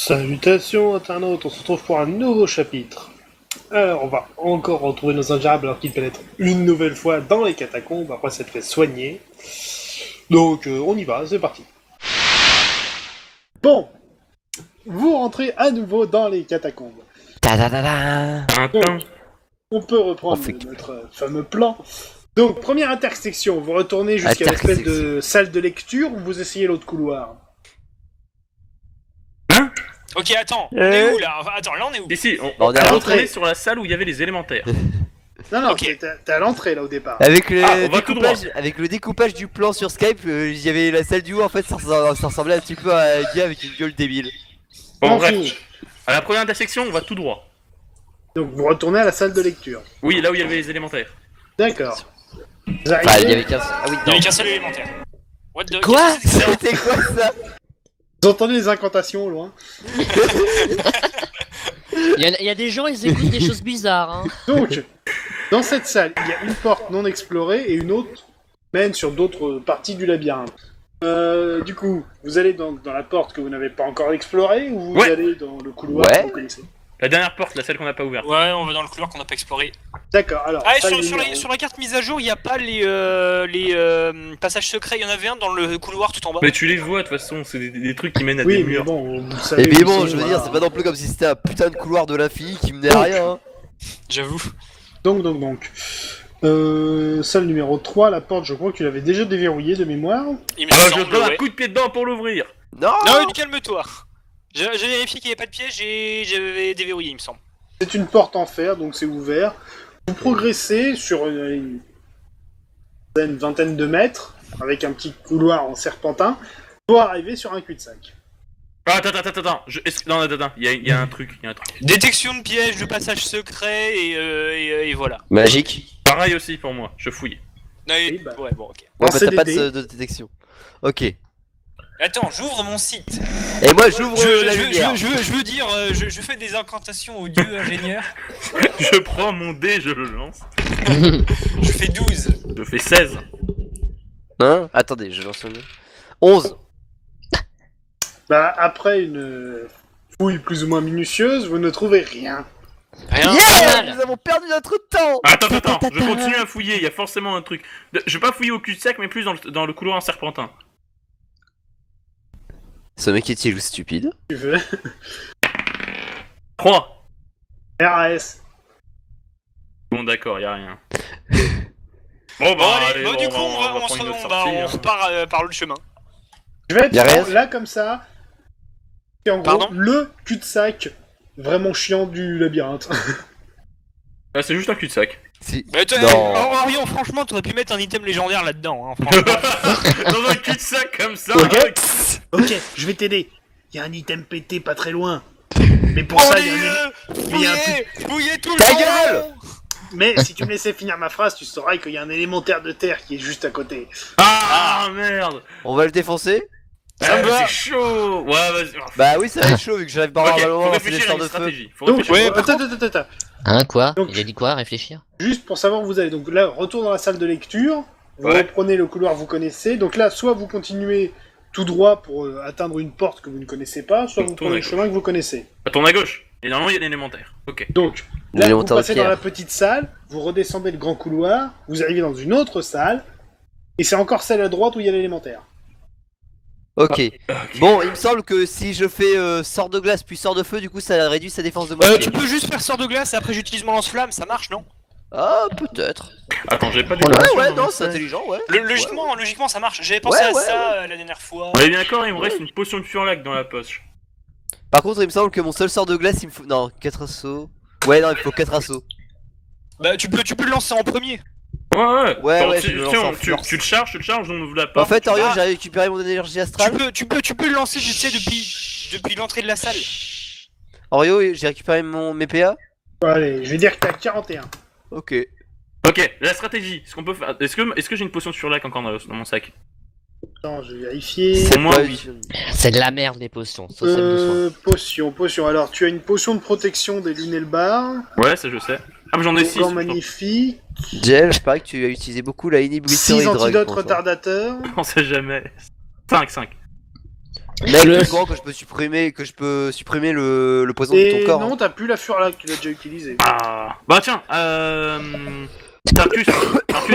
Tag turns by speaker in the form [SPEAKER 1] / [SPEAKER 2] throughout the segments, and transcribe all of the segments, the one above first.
[SPEAKER 1] Salutations internautes, on se retrouve pour un nouveau chapitre. Alors on va encore retrouver nos ingérables alors qu'ils pénètrent une nouvelle fois dans les catacombes après s'être fait soigner. Donc on y va, c'est parti. Bon, vous rentrez à nouveau dans les catacombes. Donc, on peut reprendre notre fameux plan. Donc première intersection, vous retournez jusqu'à l'espèce de salle de lecture ou vous essayez l'autre couloir.
[SPEAKER 2] Ok, attends, on est où là? Attends, là on est où?
[SPEAKER 3] Ici, on est retourné sur la salle où il y avait les élémentaires.
[SPEAKER 1] Non,
[SPEAKER 2] Ok.
[SPEAKER 1] t'es à l'entrée là au départ.
[SPEAKER 4] Avec
[SPEAKER 3] Avec
[SPEAKER 4] le découpage du plan sur Skype, il y avait la salle du haut, en fait ça ressemblait un petit peu à un gars avec une gueule débile.
[SPEAKER 3] Bon,
[SPEAKER 1] Tranquille.
[SPEAKER 3] bref. À la première intersection, on va tout droit.
[SPEAKER 1] Donc vous retournez à la salle de lecture.
[SPEAKER 3] Oui, là où il y avait les élémentaires.
[SPEAKER 1] D'accord. Vous
[SPEAKER 4] Enfin,
[SPEAKER 1] arrivez,
[SPEAKER 4] il y avait qu'un. Ah oui,
[SPEAKER 2] Il y avait
[SPEAKER 4] non.
[SPEAKER 2] qu'un seul élémentaire. What the...
[SPEAKER 4] Quoi?
[SPEAKER 2] qu'est-ce que c'est que ça?
[SPEAKER 4] C'était quoi ça?
[SPEAKER 1] vous entendez les incantations au loin.
[SPEAKER 5] Il y a des gens, ils écoutent des choses bizarres. Hein.
[SPEAKER 1] Donc, dans cette salle, il y a une porte non explorée et une autre mène sur d'autres parties du labyrinthe. Du coup, vous allez dans la porte que vous n'avez pas encore explorée ou vous allez dans le couloir que vous connaissez?
[SPEAKER 3] La dernière porte, la celle qu'on n'a pas ouverte.
[SPEAKER 2] Ouais, on va dans le couloir qu'on n'a pas exploré.
[SPEAKER 1] D'accord, alors...
[SPEAKER 2] Ah, et
[SPEAKER 1] salle
[SPEAKER 2] sur
[SPEAKER 1] numéro-
[SPEAKER 2] la carte mise à jour, il n'y a pas les passages secrets. Il y en avait un dans le couloir tout en bas.
[SPEAKER 3] Mais tu les vois, de toute façon, c'est des trucs qui mènent à
[SPEAKER 1] Oui,
[SPEAKER 3] des
[SPEAKER 1] mais
[SPEAKER 3] murs.
[SPEAKER 1] bon, vous savez...
[SPEAKER 4] Et puis
[SPEAKER 1] où
[SPEAKER 4] bon,
[SPEAKER 1] sont,
[SPEAKER 4] je veux
[SPEAKER 1] voilà.
[SPEAKER 4] dire, c'est pas non plus comme si c'était un putain de couloir de l'infini qui menait à rien. Hein.
[SPEAKER 2] J'avoue.
[SPEAKER 1] Donc... salle numéro 3, la porte, je crois que tu l'avais déjà déverrouillée de mémoire.
[SPEAKER 2] Il me
[SPEAKER 3] Ah, je
[SPEAKER 2] semble,
[SPEAKER 3] donne un
[SPEAKER 2] ouais.
[SPEAKER 3] coup de pied dedans pour l'ouvrir.
[SPEAKER 4] Non,
[SPEAKER 2] Non, calme-toi. J'ai vérifié qu'il n'y avait pas de piège et j'avais déverrouillé, il me semble.
[SPEAKER 1] C'est une porte en fer, donc c'est ouvert. Vous progressez sur une vingtaine de mètres, avec un petit couloir en serpentin, pour arriver sur un cul-de-sac.
[SPEAKER 3] Ah, attends. Non, attends, il y a un truc,
[SPEAKER 2] Détection de piège, de passage secret et voilà.
[SPEAKER 4] Magique.
[SPEAKER 3] Pareil aussi pour moi, je fouille.
[SPEAKER 2] Non,
[SPEAKER 1] Oui, bah.
[SPEAKER 2] Ouais, bon, ok.
[SPEAKER 4] Ouais,
[SPEAKER 1] Lancez
[SPEAKER 4] bah t'as pas
[SPEAKER 1] des dés.
[SPEAKER 4] de détection. Ok. Et
[SPEAKER 2] Attends, j'ouvre mon site.
[SPEAKER 4] moi j'ouvre la lumière.
[SPEAKER 2] Je veux dire, je fais des incantations au dieu ingénieur.
[SPEAKER 3] Je prends mon dé, je le lance.
[SPEAKER 2] Je fais 12.
[SPEAKER 3] Je fais 16.
[SPEAKER 4] Hein? Attendez, je lance le mien. 11.
[SPEAKER 1] Bah, après une fouille plus ou moins minutieuse, vous ne trouvez rien.
[SPEAKER 2] Rien.
[SPEAKER 4] Yeah! Nous avons perdu notre temps!
[SPEAKER 3] Attends, je continue à fouiller, il y a forcément un truc. Je vais pas fouiller au cul-de-sac, mais plus dans le couloir en serpentin.
[SPEAKER 4] Ce mec est-il stupide?
[SPEAKER 1] Tu veux
[SPEAKER 3] 3.
[SPEAKER 1] RAS.
[SPEAKER 3] Bon, d'accord, y a rien.
[SPEAKER 2] Bon, allez,
[SPEAKER 3] allez,
[SPEAKER 2] bon, du
[SPEAKER 3] on
[SPEAKER 2] coup,
[SPEAKER 3] va
[SPEAKER 2] on
[SPEAKER 3] prendre une autre sortie,
[SPEAKER 2] on
[SPEAKER 3] hein.
[SPEAKER 2] repart par le chemin.
[SPEAKER 1] Je vais être
[SPEAKER 4] Y'a rien.
[SPEAKER 1] franc, là comme ça. C'est en gros
[SPEAKER 2] Pardon
[SPEAKER 1] le cul-de-sac vraiment chiant du labyrinthe.
[SPEAKER 3] Ah, c'est juste un cul-de-sac.
[SPEAKER 4] Si.
[SPEAKER 2] Mais attends,
[SPEAKER 4] Non.
[SPEAKER 2] Orion, franchement, t'aurais pu mettre un item légendaire là-dedans, hein, franchement.
[SPEAKER 3] Dans un cul-de-sac comme ça.
[SPEAKER 1] Ok.
[SPEAKER 3] avec-
[SPEAKER 1] Ok, je vais t'aider. Il y a un item pété pas très loin. Mais pour ça, il y a un... mais il y a un
[SPEAKER 2] Fouillez tout le
[SPEAKER 4] Ta
[SPEAKER 2] monde.
[SPEAKER 4] gueule!
[SPEAKER 1] Mais si tu me laissais finir ma phrase, tu saurais qu'il y a un élémentaire de terre qui est juste à côté.
[SPEAKER 3] Ah, merde.
[SPEAKER 4] On va le défoncer?
[SPEAKER 2] Ça me va.
[SPEAKER 3] C'est chaud. Ouais, vas-y.
[SPEAKER 4] Bah oui, ça va être chaud vu que j'arrive pas à
[SPEAKER 3] Ok,
[SPEAKER 4] avoir
[SPEAKER 3] faut
[SPEAKER 4] ballon, c'est des
[SPEAKER 3] réfléchir à
[SPEAKER 4] sorts
[SPEAKER 3] une
[SPEAKER 4] de feu.
[SPEAKER 3] stratégie. Faut
[SPEAKER 1] Donc,
[SPEAKER 3] réfléchir.
[SPEAKER 1] attends.
[SPEAKER 5] Hein, quoi?
[SPEAKER 1] Donc-
[SPEAKER 5] Il a dit quoi? Réfléchir?
[SPEAKER 1] Juste pour savoir où vous allez. Donc là, retour dans la salle de lecture. Vous
[SPEAKER 3] Ouais.
[SPEAKER 1] reprenez le couloir que vous connaissez. Donc là, soit vous continuez tout droit pour atteindre une porte que vous ne connaissez pas, soit
[SPEAKER 3] Donc,
[SPEAKER 1] vous
[SPEAKER 3] tourne
[SPEAKER 1] prenez
[SPEAKER 3] à
[SPEAKER 1] le chemin que vous connaissez.
[SPEAKER 3] Tourne à gauche. Et normalement, il y a l'élémentaire. Ok.
[SPEAKER 1] Donc, là, vous
[SPEAKER 4] L'élémentaire de
[SPEAKER 1] passez dans
[SPEAKER 4] pierre.
[SPEAKER 1] la petite salle, vous redescendez le grand couloir, vous arrivez dans une autre salle, et c'est encore celle à droite où il y a l'élémentaire.
[SPEAKER 4] Ok.
[SPEAKER 3] Ok.
[SPEAKER 4] Bon, il me semble que si je fais sort de glace puis sort de feu, du coup ça réduit sa défense de moitié.
[SPEAKER 2] Tu peux juste faire sort de glace et après j'utilise mon lance-flamme, ça marche, non?
[SPEAKER 4] Ah, peut-être.
[SPEAKER 3] Attends, j'ai pas des
[SPEAKER 4] Ouais,
[SPEAKER 3] questions
[SPEAKER 4] ouais,
[SPEAKER 3] dans
[SPEAKER 4] non,
[SPEAKER 3] le
[SPEAKER 4] c'est
[SPEAKER 3] sac.
[SPEAKER 4] intelligent, ouais.
[SPEAKER 2] Logiquement, ça marche. J'avais pensé
[SPEAKER 4] Ouais,
[SPEAKER 2] à
[SPEAKER 4] ouais,
[SPEAKER 2] ça la dernière fois.
[SPEAKER 3] On est bien d'accord, il me reste une potion de furlac dans la poche.
[SPEAKER 4] Par contre, il me semble que mon seul sort de glace, il me faut. Non, 4 assauts. Ouais, non, il me faut 4 assauts.
[SPEAKER 2] Bah, tu peux le lancer en premier.
[SPEAKER 3] Ouais,
[SPEAKER 4] Ouais,
[SPEAKER 3] Attends,
[SPEAKER 4] ouais,
[SPEAKER 3] tu,
[SPEAKER 4] je le
[SPEAKER 3] tiens,
[SPEAKER 4] lance en
[SPEAKER 3] tu
[SPEAKER 4] force.
[SPEAKER 3] le charges, on ouvre la
[SPEAKER 4] En
[SPEAKER 3] porte.
[SPEAKER 4] fait, Orion,
[SPEAKER 2] Ah.
[SPEAKER 4] j'ai récupéré mon énergie astrale.
[SPEAKER 2] Tu peux le lancer, je sais, depuis l'entrée de la salle.
[SPEAKER 4] Orion, j'ai récupéré mes PA.
[SPEAKER 1] Bon, allez, je vais dire que t'as 41.
[SPEAKER 4] Ok.
[SPEAKER 3] Ok, la stratégie, ce qu'on peut faire. Est-ce que j'ai une potion de furlac encore dans mon sac?
[SPEAKER 1] Attends, je vais vérifier.
[SPEAKER 3] Pour moi,
[SPEAKER 4] Ouais,
[SPEAKER 3] oui.
[SPEAKER 5] C'est de la merde, les potions. Sauf celle de soin.
[SPEAKER 1] Potion. Alors, tu as une potion de protection des Lunelbar,
[SPEAKER 3] Ouais, ça je sais. Ah, mais j'en ai 6.
[SPEAKER 1] gant magnifique,
[SPEAKER 4] Gel, je parie que tu as utilisé beaucoup la inhibitor
[SPEAKER 1] 6
[SPEAKER 4] et drogue.
[SPEAKER 1] antidotes
[SPEAKER 4] pour ça.
[SPEAKER 1] retardateurs,
[SPEAKER 3] On sait jamais. 5.
[SPEAKER 4] Mec, tu es au courant que je peux supprimer le poison de
[SPEAKER 1] Et
[SPEAKER 4] ton corps.
[SPEAKER 1] non,
[SPEAKER 4] hein.
[SPEAKER 1] t'as plus la furlac, tu l'as déjà utilisé.
[SPEAKER 3] Ah. Bah tiens, Tarkus,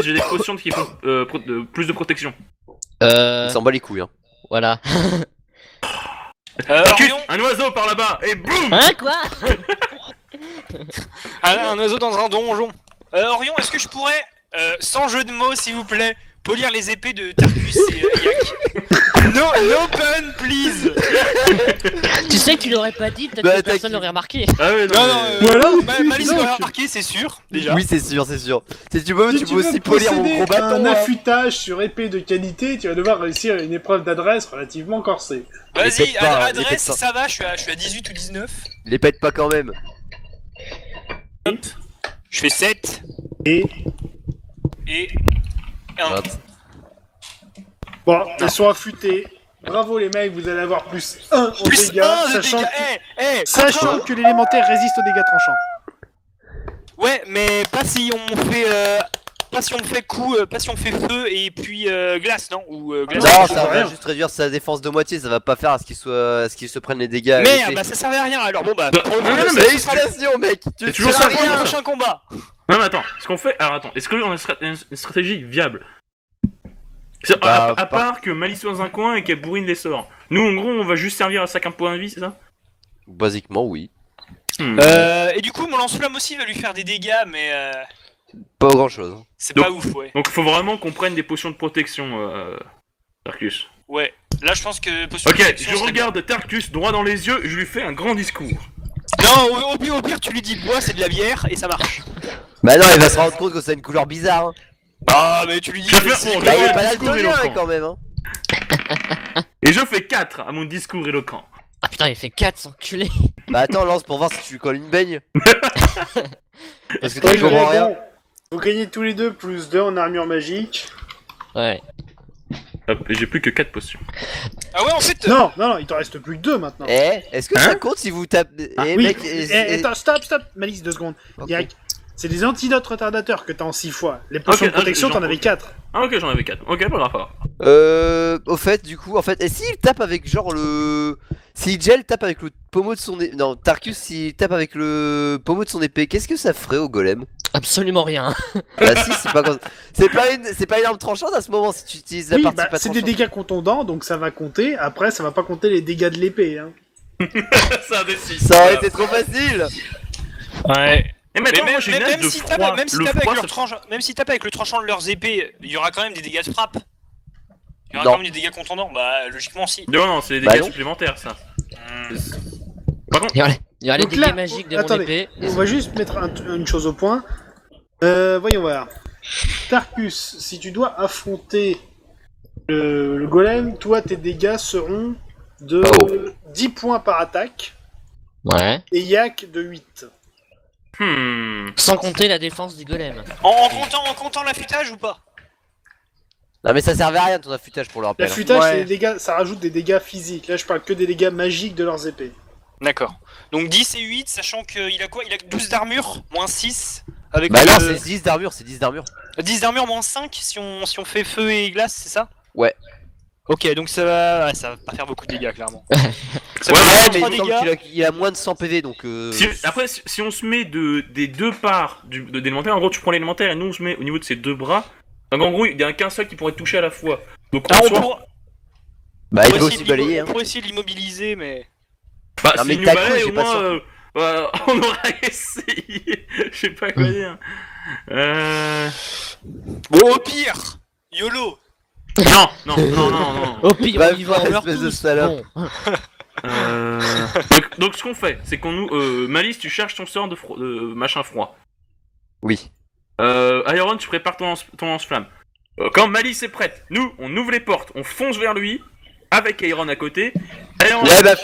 [SPEAKER 3] j'ai des potions qui font plus de protection.
[SPEAKER 4] Il s'en bat les couilles. Hein.
[SPEAKER 5] Voilà.
[SPEAKER 3] Tarkus,
[SPEAKER 2] Orion,
[SPEAKER 3] un oiseau par là-bas, et boum.
[SPEAKER 5] Hein, quoi?
[SPEAKER 2] un oiseau dans un donjon. Orion, est-ce que je pourrais, sans jeu de mots s'il vous plaît, polir les épées de Tarkus et Yak? No pun, please.
[SPEAKER 5] Tu sais que tu l'aurais pas dit, peut-être
[SPEAKER 4] Bah,
[SPEAKER 5] que personne
[SPEAKER 4] t'inquiète.
[SPEAKER 5] l'aurait remarqué.
[SPEAKER 3] Ah ouais,
[SPEAKER 2] Non, non,
[SPEAKER 1] Voilà.
[SPEAKER 2] Malice
[SPEAKER 1] Non,
[SPEAKER 2] l'aurait
[SPEAKER 1] tu-
[SPEAKER 2] remarqué, c'est sûr, déjà.
[SPEAKER 4] Oui, c'est sûr. Si tu veux,
[SPEAKER 1] Si
[SPEAKER 4] tu
[SPEAKER 1] tu
[SPEAKER 4] peux
[SPEAKER 1] veux
[SPEAKER 4] aussi polir mon
[SPEAKER 1] procéder
[SPEAKER 4] gros
[SPEAKER 1] à
[SPEAKER 4] bâton.
[SPEAKER 1] un
[SPEAKER 4] hein.
[SPEAKER 1] affûtage sur épée de qualité, tu vas devoir réussir une épreuve d'adresse relativement corsée.
[SPEAKER 4] Les
[SPEAKER 2] Vas-y,
[SPEAKER 4] pète pas, les
[SPEAKER 2] adresse,
[SPEAKER 4] pète pas.
[SPEAKER 2] ça va, je suis à 18 ou 19.
[SPEAKER 4] Les pète pas quand même.
[SPEAKER 2] Hop. Je fais 7
[SPEAKER 1] Et
[SPEAKER 2] et 1.
[SPEAKER 4] Hop.
[SPEAKER 1] bon, ils sont affûtés. Bravo les mecs, vous allez avoir plus 1 en
[SPEAKER 2] Plus
[SPEAKER 1] dégâts,
[SPEAKER 2] 1 de
[SPEAKER 1] sachant,
[SPEAKER 2] dégâts.
[SPEAKER 1] que, sachant que l'élémentaire résiste aux dégâts tranchants.
[SPEAKER 2] Ouais, mais pas si on fait pas si on fait coup, pas si on fait feu et puis glace, non? Ou glace.
[SPEAKER 1] Non,
[SPEAKER 4] Non,
[SPEAKER 1] ça
[SPEAKER 4] ça
[SPEAKER 1] va
[SPEAKER 4] va
[SPEAKER 1] rien.
[SPEAKER 4] juste réduire sa défense de moitié. Ça va pas faire à ce qu'il se prenne les dégâts. à
[SPEAKER 2] Merde,
[SPEAKER 4] l'épée.
[SPEAKER 2] bah ça servait à rien alors. Bon bah,
[SPEAKER 3] Bah,
[SPEAKER 2] pour le
[SPEAKER 3] non,
[SPEAKER 2] coup,
[SPEAKER 3] non,
[SPEAKER 2] ça
[SPEAKER 3] mais
[SPEAKER 4] C'est
[SPEAKER 2] sera
[SPEAKER 4] l'expression, mec. Tu
[SPEAKER 3] C'est toujours
[SPEAKER 2] ça
[SPEAKER 3] ça,
[SPEAKER 2] sera rien
[SPEAKER 3] ça.
[SPEAKER 2] au prochain combat.
[SPEAKER 3] Non mais attends, ce qu'on fait... Alors attends, est-ce qu'on a une stratégie viable?
[SPEAKER 4] Bah,
[SPEAKER 3] à part que Malice soit dans un coin et qu'elle bourrine les sorts. Nous en gros on va juste servir à chacun point de vie, c'est ça?
[SPEAKER 4] Basiquement, oui.
[SPEAKER 2] Et du coup, mon lance-flamme aussi va lui faire des dégâts, mais
[SPEAKER 4] Pas grand chose.
[SPEAKER 2] c'est
[SPEAKER 3] Donc-
[SPEAKER 2] pas ouf, ouais.
[SPEAKER 3] Donc faut vraiment qu'on prenne des potions de protection, Tarkus.
[SPEAKER 2] Ouais. Là, je pense que potion de
[SPEAKER 3] Ok,
[SPEAKER 2] protection
[SPEAKER 3] je
[SPEAKER 2] serait
[SPEAKER 3] regarde Tarkus droit dans les yeux et je lui fais un grand discours.
[SPEAKER 2] bien. Non, au pire, tu lui dis bois, c'est de la bière et ça marche.
[SPEAKER 4] Bah non, il va se rendre compte que c'est une couleur bizarre. Hein.
[SPEAKER 2] Ah, mais tu lui dis
[SPEAKER 3] Je vais
[SPEAKER 2] que
[SPEAKER 3] faire
[SPEAKER 2] c'est-
[SPEAKER 3] mon-
[SPEAKER 4] Bah, il est
[SPEAKER 3] un
[SPEAKER 4] pas
[SPEAKER 3] discours
[SPEAKER 4] daltonien
[SPEAKER 3] éloquent.
[SPEAKER 4] quand même. Hein.
[SPEAKER 3] Et je fais 4 à mon discours éloquent.
[SPEAKER 5] Ah putain, il fait 4 enculé.
[SPEAKER 4] Bah attends, lance pour voir si tu lui colles une baigne. Parce que toi,
[SPEAKER 1] Ouais,
[SPEAKER 4] tu comprends rien.
[SPEAKER 1] bon, vous gagnez tous les deux plus 2 en armure magique.
[SPEAKER 5] Ouais.
[SPEAKER 3] Hop, et j'ai plus que 4 potions.
[SPEAKER 2] Ah ouais, en fait.
[SPEAKER 1] Non, il t'en reste plus que 2 maintenant.
[SPEAKER 4] Eh, est-ce que
[SPEAKER 3] Hein
[SPEAKER 4] ça compte si vous tapez. Eh,
[SPEAKER 1] Oui,
[SPEAKER 4] mec,
[SPEAKER 1] attends, stop, Malice, 2 secondes.
[SPEAKER 4] Ok.
[SPEAKER 1] Yak, c'est des antidotes retardateurs que t'as en 6 fois. Les potions
[SPEAKER 3] Ok,
[SPEAKER 1] de protection,
[SPEAKER 3] j'en
[SPEAKER 1] t'en avais
[SPEAKER 3] profite.
[SPEAKER 1] 4.
[SPEAKER 3] Ah ok, j'en avais 4. Ok, pas grave.
[SPEAKER 4] Au fait, du coup, et s'il tape avec genre le. Si Gel tape avec le pommeau de son épée. Non, Tarkus, s'il tape avec le pommeau de son épée, qu'est-ce que ça ferait au golem?
[SPEAKER 5] Absolument rien.
[SPEAKER 4] Bah si, c'est pas comme... C'est pas une arme tranchante à ce moment si tu utilises la
[SPEAKER 1] Oui,
[SPEAKER 4] partie
[SPEAKER 1] bah,
[SPEAKER 4] pas
[SPEAKER 1] c'est des
[SPEAKER 4] tranchante.
[SPEAKER 1] dégâts contondants, donc ça va compter. Après, ça va pas compter les dégâts de l'épée. Hein.
[SPEAKER 3] C'est un des 6.
[SPEAKER 4] Ça aurait été trop facile.
[SPEAKER 2] Ouais.
[SPEAKER 3] Et
[SPEAKER 2] Mais
[SPEAKER 3] maintenant, moi j'ai une aide
[SPEAKER 2] même
[SPEAKER 3] de
[SPEAKER 2] si
[SPEAKER 3] froid.
[SPEAKER 2] tapent même si
[SPEAKER 3] Le
[SPEAKER 2] tapent
[SPEAKER 3] froid,
[SPEAKER 2] avec leur
[SPEAKER 3] ça-
[SPEAKER 2] tranchant, même si tapent avec le tranchant de leurs épées, il y aura quand même des dégâts de frappe. Il y aura
[SPEAKER 4] Non.
[SPEAKER 2] quand même des dégâts contondants. Bah, logiquement, si.
[SPEAKER 3] Non, non, c'est des
[SPEAKER 4] Bah
[SPEAKER 3] dégâts
[SPEAKER 4] non.
[SPEAKER 3] supplémentaires ça. Par contre,
[SPEAKER 5] Il y a les
[SPEAKER 1] Donc
[SPEAKER 5] dégâts
[SPEAKER 1] là,
[SPEAKER 5] magiques de
[SPEAKER 1] attendez,
[SPEAKER 5] mon épée.
[SPEAKER 1] On va juste mettre une chose au point. Voyons voir. Tarkus, si tu dois affronter le golem, toi tes dégâts seront de
[SPEAKER 4] Oh.
[SPEAKER 1] 10 points par attaque
[SPEAKER 5] Ouais.
[SPEAKER 1] et Yak de 8.
[SPEAKER 5] Sans compter la défense du golem.
[SPEAKER 2] En comptant l'affûtage ou pas?
[SPEAKER 4] Non mais ça servait à rien ton affûtage pour le rappel. hein.
[SPEAKER 1] L'affûtage,
[SPEAKER 2] Ouais.
[SPEAKER 1] c'est des dégâts, ça rajoute des dégâts physiques. Là, je parle que des dégâts magiques de leurs épées.
[SPEAKER 2] D'accord. Donc 10 et 8, sachant qu'il a quoi? Il a 12 d'armure, moins 6. Avec
[SPEAKER 4] Bah non,
[SPEAKER 2] le-
[SPEAKER 4] c'est 10 d'armure, c'est 10 d'armure.
[SPEAKER 2] 10 d'armure moins 5 si on fait feu et glace, c'est ça?
[SPEAKER 4] Ouais.
[SPEAKER 2] Ok, donc ça va pas faire beaucoup de dégâts, clairement. Ça
[SPEAKER 3] Ouais,
[SPEAKER 2] va
[SPEAKER 4] Ouais,
[SPEAKER 2] faire
[SPEAKER 4] mais il
[SPEAKER 2] 3
[SPEAKER 4] me semble
[SPEAKER 2] dégâts.
[SPEAKER 4] qu'il a moins de 100 PV donc.
[SPEAKER 3] après, si on se met des deux parts de l'élémentaire, en gros, tu prends l'élémentaire et nous on se met au niveau de ses deux bras. Donc en gros, il y a qu'un seul qui pourrait toucher à la fois. Donc en
[SPEAKER 2] Ah, on
[SPEAKER 3] soi,
[SPEAKER 2] pourra-
[SPEAKER 4] Bah il peut
[SPEAKER 2] essayer
[SPEAKER 4] aussi
[SPEAKER 2] de l'immo-
[SPEAKER 4] balayer.
[SPEAKER 2] on
[SPEAKER 4] Hein.
[SPEAKER 2] pourrait essayer de l'immobiliser, mais.
[SPEAKER 3] bah,
[SPEAKER 4] Non, mais
[SPEAKER 3] s'il nous
[SPEAKER 4] Taku,
[SPEAKER 3] balaye,
[SPEAKER 4] j'ai
[SPEAKER 3] au
[SPEAKER 4] pas
[SPEAKER 3] moins,
[SPEAKER 4] sûr.
[SPEAKER 3] on aura essayé. Je sais pas quoi dire.
[SPEAKER 2] Bon, au pire, YOLO.
[SPEAKER 3] Non.
[SPEAKER 5] Au pire,
[SPEAKER 4] Bah,
[SPEAKER 5] on y va, on meurt
[SPEAKER 4] espèce de
[SPEAKER 5] tous.
[SPEAKER 4] salope.
[SPEAKER 5] Bon.
[SPEAKER 3] Donc ce qu'on fait, c'est qu'on nous... Malice, tu cherches ton sort de machin froid.
[SPEAKER 4] Oui.
[SPEAKER 3] Iron, tu prépares ton lance-flamme. Quand Malice est prête, nous, on ouvre les portes, on fonce vers lui, avec Iron à côté. Iron,
[SPEAKER 4] Ouais bah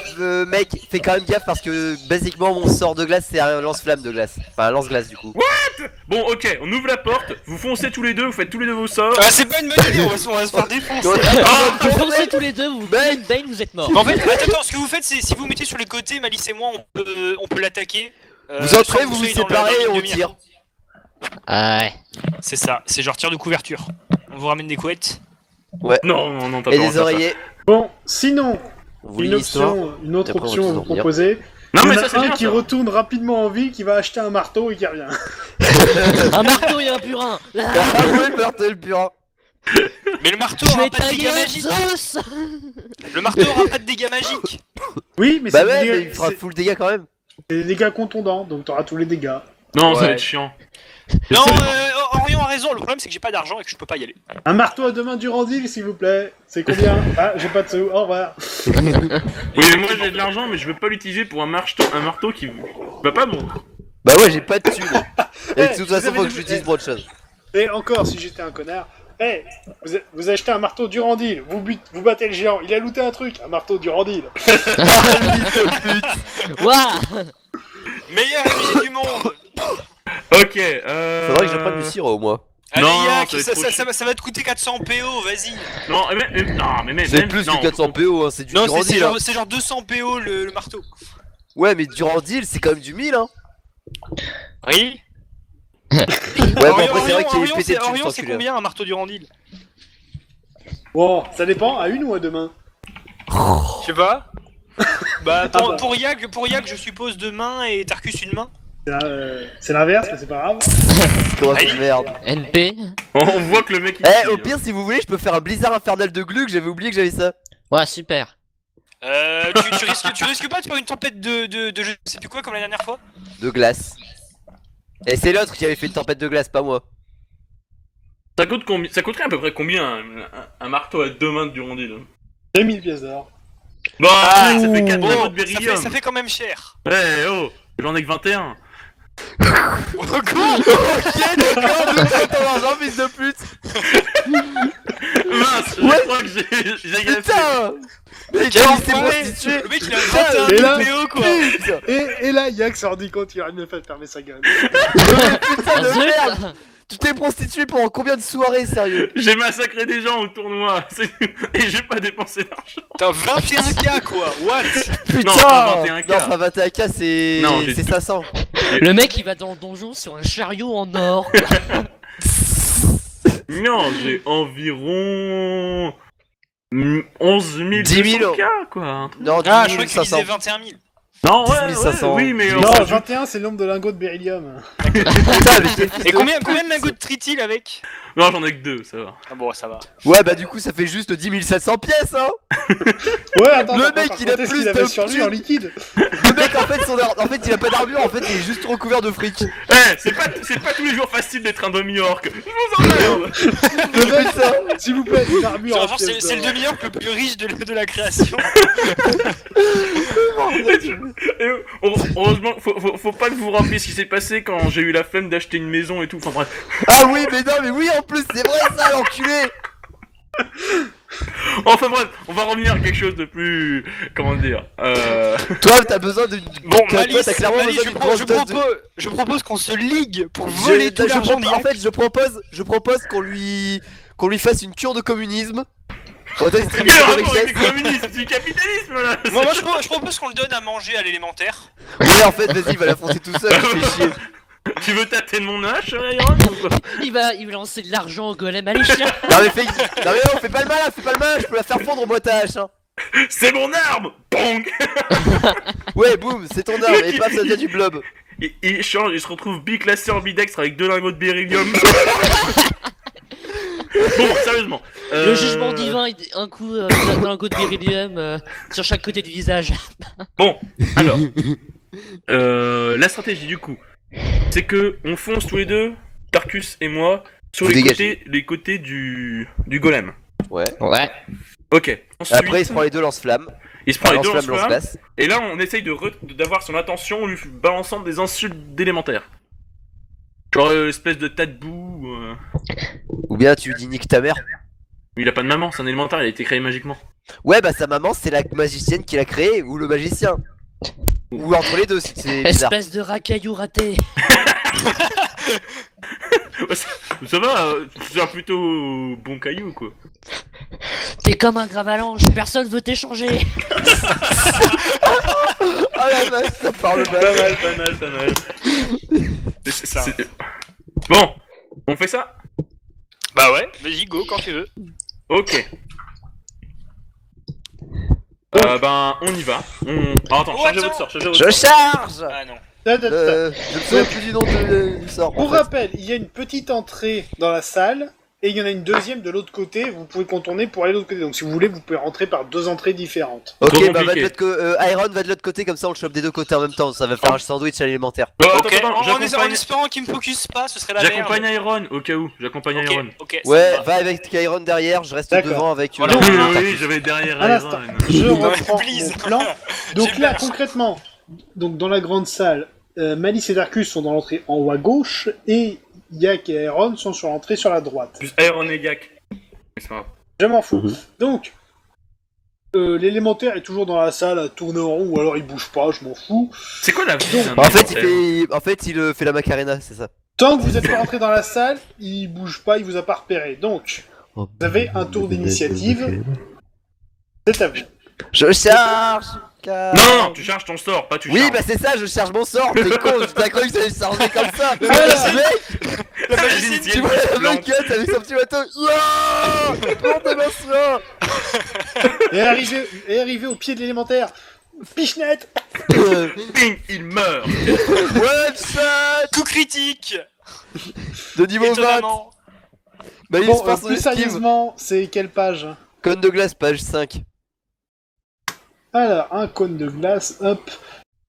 [SPEAKER 4] mec, fais quand même gaffe parce que basiquement mon sort de glace c'est un lance-flamme de glace. Enfin un lance-glace du coup.
[SPEAKER 3] bon ok, on ouvre la porte, vous foncez tous les deux, vous faites tous les deux vos sorts.
[SPEAKER 2] Ah, c'est pas une bonne idée, on va se faire défoncer.
[SPEAKER 5] Vous foncez tous les deux, vous faites une Bane, vous êtes morts.
[SPEAKER 2] En fait, attends, ce que vous faites, c'est si vous mettez sur les côtés, Malice et moi, on peut l'attaquer.
[SPEAKER 4] Vous entrez,
[SPEAKER 2] sans
[SPEAKER 4] vous vous
[SPEAKER 2] pousser dans
[SPEAKER 4] séparez et
[SPEAKER 2] dans
[SPEAKER 4] on
[SPEAKER 2] une demi-heure.
[SPEAKER 4] tire.
[SPEAKER 5] Ah ouais.
[SPEAKER 2] C'est ça, c'est genre tir de couverture. On vous ramène des couettes.
[SPEAKER 3] Non, t'as
[SPEAKER 4] Et
[SPEAKER 3] pas le droit de
[SPEAKER 4] des
[SPEAKER 3] faire ça.
[SPEAKER 4] oreillers.
[SPEAKER 1] Bon, sinon,
[SPEAKER 4] vous voulez l'histoire.
[SPEAKER 1] Une autre
[SPEAKER 4] Et après, on
[SPEAKER 1] option
[SPEAKER 4] va
[SPEAKER 1] à
[SPEAKER 4] tous
[SPEAKER 1] vous
[SPEAKER 4] dormir.
[SPEAKER 1] proposer.
[SPEAKER 3] Non,
[SPEAKER 1] Il y
[SPEAKER 3] mais
[SPEAKER 1] en
[SPEAKER 3] ça,
[SPEAKER 1] a
[SPEAKER 3] c'est
[SPEAKER 1] un
[SPEAKER 3] bien.
[SPEAKER 1] qui
[SPEAKER 3] ça.
[SPEAKER 1] retourne rapidement en ville, qui va acheter un marteau et qui revient.
[SPEAKER 5] Un marteau et un purin.
[SPEAKER 4] Ah ouais, le marteau et le purin.
[SPEAKER 2] Mais le marteau
[SPEAKER 5] Je
[SPEAKER 2] aura
[SPEAKER 5] vais
[SPEAKER 2] pas de dégâts
[SPEAKER 5] tailler
[SPEAKER 2] magiques.
[SPEAKER 5] Zeus.
[SPEAKER 2] Le marteau aura pas de dégâts magiques.
[SPEAKER 1] Oui, mais
[SPEAKER 4] Bah
[SPEAKER 1] c'est
[SPEAKER 4] ouais,
[SPEAKER 1] des
[SPEAKER 4] mais
[SPEAKER 1] dégâts-
[SPEAKER 4] il fera
[SPEAKER 1] c'est
[SPEAKER 4] full dégâts quand même.
[SPEAKER 1] des dégâts contondants, donc t'auras tous les dégâts.
[SPEAKER 3] Non, ça
[SPEAKER 4] Ouais.
[SPEAKER 3] va être chiant.
[SPEAKER 2] Non, Orion a raison. Le problème c'est que j'ai pas d'argent et que je peux pas y aller.
[SPEAKER 1] Un marteau à deux mains Durandil, s'il vous plaît. C'est combien? Ah, j'ai pas de sous. Au revoir.
[SPEAKER 3] Oui, mais moi j'ai de l'argent, mais je veux pas l'utiliser pour un marteau qui va pas bon.
[SPEAKER 4] Bah ouais, j'ai pas de thunes. Et de toute
[SPEAKER 1] vous
[SPEAKER 4] façon,
[SPEAKER 1] avez
[SPEAKER 4] faut que
[SPEAKER 1] des-
[SPEAKER 4] je l'utilise pour autre chose.
[SPEAKER 1] Et encore, si j'étais un connard. Eh, vous achetez un marteau Durandil, vous battez le géant, il a looté un truc, un marteau Durandil.
[SPEAKER 5] Waouh.
[SPEAKER 2] Meilleur MJ du monde.
[SPEAKER 3] Ok,
[SPEAKER 4] Faudrait que j'apprenne du sirop, moi.
[SPEAKER 2] Allez,
[SPEAKER 3] Non,
[SPEAKER 2] Yak,
[SPEAKER 3] ça va être trop
[SPEAKER 2] ça va te coûter 400 PO, vas-y.
[SPEAKER 3] Non, non, mais même.
[SPEAKER 4] C'est plus
[SPEAKER 3] non.
[SPEAKER 4] que 400 PO, hein, c'est du
[SPEAKER 2] Non,
[SPEAKER 4] Durandil. Hein.
[SPEAKER 2] c'est genre 200 PO le marteau.
[SPEAKER 4] Ouais, mais Durandil, c'est quand même du 1000, hein.
[SPEAKER 2] Oui.
[SPEAKER 4] Ouais, bon, après, c'est vrai qu'il est
[SPEAKER 2] Orion,
[SPEAKER 4] pété de thunes,
[SPEAKER 2] Orion,
[SPEAKER 4] cet
[SPEAKER 2] c'est
[SPEAKER 4] enculé.
[SPEAKER 2] combien un marteau du Randil?
[SPEAKER 1] Bon, ça dépend, à une ou à deux mains.
[SPEAKER 2] Je sais pas. Bah,
[SPEAKER 1] Ah bah.
[SPEAKER 2] pour Yak, je suppose deux mains et Tarkus une main.
[SPEAKER 1] C'est l'inverse, mais c'est pas grave.
[SPEAKER 4] Comment
[SPEAKER 2] Allez.
[SPEAKER 4] cette merde.
[SPEAKER 5] NP.
[SPEAKER 3] On voit que le mec il
[SPEAKER 4] Eh, au pire, si vous voulez, je peux faire un blizzard infernal de Glug, j'avais oublié que j'avais ça.
[SPEAKER 5] Ouais, super.
[SPEAKER 2] Tu risques pas de faire une tempête de je sais plus quoi comme la dernière fois?
[SPEAKER 4] De glace. Et c'est l'autre qui avait fait une tempête de glace, pas moi.
[SPEAKER 3] Ça coûte combien? Ça coûterait à peu près combien un marteau à deux mains de Durandil?
[SPEAKER 1] 2000 pièces d'or.
[SPEAKER 3] Bon,
[SPEAKER 2] Ah,
[SPEAKER 3] ça fait 4
[SPEAKER 2] Bon,
[SPEAKER 3] lingots de
[SPEAKER 2] ça
[SPEAKER 3] beryllium.
[SPEAKER 2] fait quand même cher.
[SPEAKER 3] Ouais, oh, j'en ai que 21.
[SPEAKER 2] Quoi?
[SPEAKER 4] Ok, d'accord, nous t'as ton argent, fils de pute.
[SPEAKER 3] Mince,
[SPEAKER 4] Ouais.
[SPEAKER 3] je crois que j'ai gaffé.
[SPEAKER 4] Putain. Mais
[SPEAKER 2] Quel
[SPEAKER 4] quel
[SPEAKER 2] enfoiré.
[SPEAKER 4] prostitué.
[SPEAKER 2] Le mec il a
[SPEAKER 4] Putain,
[SPEAKER 2] 21
[SPEAKER 1] et là-
[SPEAKER 2] 000 PO quoi.
[SPEAKER 4] Putain,
[SPEAKER 1] Et là, Yak s'en rendu compte qu'il aurait mieux fait de fermer sa gueule.
[SPEAKER 4] putain de
[SPEAKER 5] Zut.
[SPEAKER 4] merde. Tu t'es prostitué pendant combien de soirées, sérieux?
[SPEAKER 3] J'ai massacré des gens au tournoi et j'ai pas dépensé d'argent.
[SPEAKER 2] T'as 21K quoi. What?
[SPEAKER 4] Putain.
[SPEAKER 3] pas 21K.
[SPEAKER 4] Non, enfin 21K, c'est...
[SPEAKER 3] Non, j'ai
[SPEAKER 4] c'est
[SPEAKER 3] tout.
[SPEAKER 4] 500.
[SPEAKER 5] Le mec il va dans le donjon sur un chariot en or.
[SPEAKER 3] Non, j'ai environ 11
[SPEAKER 4] 10 000
[SPEAKER 3] K quoi.
[SPEAKER 4] Non,
[SPEAKER 2] Ah,
[SPEAKER 4] 10
[SPEAKER 2] je crois qu'il
[SPEAKER 4] 500.
[SPEAKER 2] disait 21 000.
[SPEAKER 3] Non,
[SPEAKER 4] 10 500.
[SPEAKER 3] oui, mais
[SPEAKER 1] Non,
[SPEAKER 3] enfin,
[SPEAKER 1] 21, c'est le nombre de lingots de beryllium.
[SPEAKER 4] Putain, mais quel fils
[SPEAKER 2] Et
[SPEAKER 4] de
[SPEAKER 2] combien
[SPEAKER 4] pute.
[SPEAKER 2] de lingots de tritil avec?
[SPEAKER 3] non, j'en ai que 2, ça va.
[SPEAKER 2] Ah bon, ça va.
[SPEAKER 4] Ouais, bah du coup, ça fait juste 10 700 pièces, hein.
[SPEAKER 1] Ouais, attends,
[SPEAKER 4] Le
[SPEAKER 1] par
[SPEAKER 4] mec,
[SPEAKER 1] contre,
[SPEAKER 4] il a
[SPEAKER 1] comptez ce
[SPEAKER 4] plus
[SPEAKER 1] qu'il avait
[SPEAKER 4] de
[SPEAKER 1] sur lui
[SPEAKER 4] thunes.
[SPEAKER 1] en liquide.
[SPEAKER 4] Le mec, en fait, il a pas d'armure, en fait, il est juste recouvert de fric.
[SPEAKER 3] Eh, c'est pas tous les jours facile d'être un demi-orc. Je vous emmerde.
[SPEAKER 1] Le mec, s'il vous plaît, une armure en
[SPEAKER 2] Genre,
[SPEAKER 1] pièces
[SPEAKER 2] c'est le
[SPEAKER 1] d'or.
[SPEAKER 2] demi-orc le plus riche de la création.
[SPEAKER 3] Et, heureusement, faut pas que vous vous rappeliez ce qui s'est passé quand j'ai eu la flemme d'acheter une maison et tout. Enfin bref.
[SPEAKER 4] Ah oui, mais non, mais oui, en plus, c'est vrai ça, l'enculé.
[SPEAKER 3] Enfin bref, on va revenir à quelque chose de plus. Comment dire
[SPEAKER 4] Toi, t'as besoin de.
[SPEAKER 2] Bon,
[SPEAKER 4] toi,
[SPEAKER 2] Malice,
[SPEAKER 4] t'as clairement
[SPEAKER 2] Malice,
[SPEAKER 4] besoin d'une grosse dose de-
[SPEAKER 2] je propose qu'on se ligue pour voler tout l'argent
[SPEAKER 4] en fait, je propose qu'on lui fasse une cure de communisme. On va distribuer
[SPEAKER 3] Quel
[SPEAKER 4] des
[SPEAKER 3] rapport avec
[SPEAKER 4] richesses.
[SPEAKER 3] le communisme, c'est du capitalisme là.
[SPEAKER 2] Moi, je propose qu'on le donne à manger à l'élémentaire.
[SPEAKER 4] Ouais, en fait, vas-y, va la foncer tout seul, tu fais chier.
[SPEAKER 3] Tu veux tâter de mon hache, Iron ou quoi
[SPEAKER 5] Il va lancer de l'argent au golem à l'échelle.
[SPEAKER 4] Non, mais non, fais pas le malin, je peux la faire fondre moi ta hache, hein.
[SPEAKER 3] C'est mon arme. Bang.
[SPEAKER 4] Ouais, boum, c'est ton arme, et paf, ça devient du blob.
[SPEAKER 3] Il change, il se retrouve biclassé en bidextre avec 2 lingots de beryllium. Bon, sérieusement.
[SPEAKER 5] Le jugement divin, un coup d'un lingot de beryllium sur chaque côté du visage.
[SPEAKER 3] Bon, alors. La stratégie du coup, c'est que on fonce tous les deux, Tarkus et moi, sur
[SPEAKER 4] Vous
[SPEAKER 3] les
[SPEAKER 4] dégagez.
[SPEAKER 3] côtés du golem.
[SPEAKER 4] Ouais.
[SPEAKER 5] Ouais.
[SPEAKER 3] Ok. Ensuite,
[SPEAKER 4] Après, il se prend les deux lance-flammes.
[SPEAKER 3] il se prend les deux
[SPEAKER 4] Lance-flamme,
[SPEAKER 3] lance-flammes,
[SPEAKER 4] lance-glace.
[SPEAKER 3] et là on essaye d'avoir son attention en lui balançant des insultes d'élémentaires. Genre espèce de tas de boue.
[SPEAKER 4] Ou bien tu lui dis nique ta mère.
[SPEAKER 3] Il a pas de maman, c'est un élémentaire, il a été créé magiquement.
[SPEAKER 4] Ouais, bah sa maman, c'est la magicienne qui l'a créé, ou le magicien. Ou entre les deux, c'est bizarre.
[SPEAKER 5] Espèce de racaillou raté.
[SPEAKER 3] Ça va, c'est un plutôt bon caillou quoi.
[SPEAKER 5] T'es comme un gravalanche, personne veut t'échanger.
[SPEAKER 4] Ah la vache, ça parle
[SPEAKER 3] Pas
[SPEAKER 4] mal.
[SPEAKER 3] mal, pas mal, pas mal.
[SPEAKER 2] C'est ça.
[SPEAKER 3] Bon, on fait ça?
[SPEAKER 2] Bah ouais, vas-y, go quand tu veux.
[SPEAKER 3] Ok. Ben, on y va. Ah, attends,
[SPEAKER 2] Oh,
[SPEAKER 3] chargez
[SPEAKER 2] attends.
[SPEAKER 3] votre sort, chargez votre
[SPEAKER 4] Je
[SPEAKER 3] sort.
[SPEAKER 4] charge.
[SPEAKER 2] Ah non.
[SPEAKER 4] Je me souviens plus du nom du sort.
[SPEAKER 1] Pour
[SPEAKER 4] en fait.
[SPEAKER 1] rappel, il y a une petite entrée dans la salle, et il y en a une deuxième de l'autre côté, vous pouvez contourner pour aller de l'autre côté. Donc si vous voulez, vous pouvez rentrer par deux entrées différentes.
[SPEAKER 4] Ok,
[SPEAKER 3] Trop
[SPEAKER 4] bah va de
[SPEAKER 3] compliqué.
[SPEAKER 4] Iron va de l'autre côté, comme ça on le chope des deux côtés en même temps. Ça va faire un sandwich alimentaire.
[SPEAKER 2] Ok,
[SPEAKER 3] Attends,
[SPEAKER 2] en
[SPEAKER 3] j'accompagne-
[SPEAKER 2] espérant qu'il me focus pas, ce serait la merde.
[SPEAKER 3] J'accompagne Iron, au cas où. J'accompagne
[SPEAKER 2] Ok,
[SPEAKER 3] Iron.
[SPEAKER 2] ok. ça
[SPEAKER 4] Ouais,
[SPEAKER 2] me va.
[SPEAKER 4] va avec Iron derrière, je reste
[SPEAKER 1] D'accord.
[SPEAKER 4] devant avec.
[SPEAKER 2] Voilà.
[SPEAKER 3] Oui,
[SPEAKER 1] Donc,
[SPEAKER 3] oui, j'avais derrière
[SPEAKER 1] Un instant,
[SPEAKER 3] Iron.
[SPEAKER 1] je
[SPEAKER 2] Non,
[SPEAKER 1] reprends
[SPEAKER 2] please.
[SPEAKER 1] mon plan. Donc
[SPEAKER 2] J'ai
[SPEAKER 1] là,
[SPEAKER 2] peur.
[SPEAKER 1] concrètement, donc dans la grande salle, Malice et Darkus sont dans l'entrée en haut à gauche, et Yak et Iron sont sur l'entrée sur la droite.
[SPEAKER 3] Plus Iron et Yak. C'est pas grave.
[SPEAKER 1] Je m'en fous. Donc, l'élémentaire est toujours dans la salle à tourner en rond, ou alors il bouge pas, je m'en fous.
[SPEAKER 3] C'est quoi la vie d'un
[SPEAKER 4] En fait,
[SPEAKER 3] élémentaire
[SPEAKER 4] il fait la Macarena, c'est ça.
[SPEAKER 1] Tant que vous êtes pas rentré dans la salle, il bouge pas, il vous a pas repéré. Donc, vous avez un tour d'initiative. C'est à vous.
[SPEAKER 4] Je charge.
[SPEAKER 3] Non, tu charges ton sort, pas tu
[SPEAKER 4] Oui,
[SPEAKER 3] charges.
[SPEAKER 4] bah c'est ça, je charge mon sort. T'es con, t'as cru que ça allait se charger comme ça.
[SPEAKER 1] Voilà.
[SPEAKER 4] Mec,
[SPEAKER 2] La magie
[SPEAKER 3] Vas-y,
[SPEAKER 2] c'est
[SPEAKER 4] tu vois la maquette avec son petit bateau. Non, t'es lanceur.
[SPEAKER 1] Et arrivé au pied de l'élémentaire. Pichenette.
[SPEAKER 3] Bing, il meurt.
[SPEAKER 4] One shot
[SPEAKER 2] coup critique.
[SPEAKER 4] de niveau 20.
[SPEAKER 2] Étonnamment.
[SPEAKER 4] Bah il
[SPEAKER 1] Bon,
[SPEAKER 4] se passe son
[SPEAKER 1] plus
[SPEAKER 4] esquive.
[SPEAKER 1] sérieusement, c'est quelle page?
[SPEAKER 4] Cône de glace, page 5.
[SPEAKER 1] Alors, un cône de glace, hop.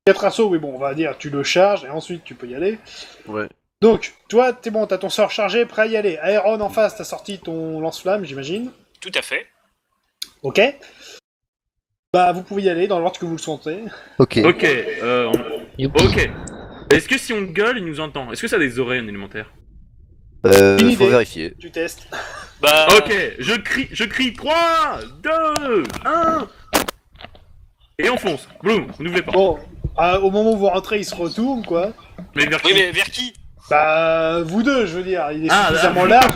[SPEAKER 1] 4 assauts, oui, bon, on va dire, tu le charges, et ensuite tu peux y aller.
[SPEAKER 4] Ouais.
[SPEAKER 1] Donc, toi, t'es bon, t'as ton sort chargé, prêt à y aller. Iron en face, t'as sorti ton lance-flamme, j'imagine.
[SPEAKER 2] Tout à fait.
[SPEAKER 1] Ok. Bah, vous pouvez y aller dans l'ordre que vous le sentez.
[SPEAKER 4] Ok.
[SPEAKER 3] Ok,
[SPEAKER 5] Youpi.
[SPEAKER 3] ok. Est-ce que si on gueule, il nous entend? Est-ce que ça a des oreilles, un élémentaire?
[SPEAKER 1] Une
[SPEAKER 4] Faut
[SPEAKER 1] idée.
[SPEAKER 4] vérifier.
[SPEAKER 1] Tu testes.
[SPEAKER 2] Bah.
[SPEAKER 3] Ok, je crie 3, 2, 1. Et on fonce. Bloom, n'ouvrez pas.
[SPEAKER 1] Bon, au moment où vous rentrez, il se retourne, quoi.
[SPEAKER 3] Mais vers
[SPEAKER 2] Oui,
[SPEAKER 3] qui?
[SPEAKER 2] mais vers qui?
[SPEAKER 1] Bah, vous deux, je veux dire, il est
[SPEAKER 3] Ah,
[SPEAKER 1] suffisamment large.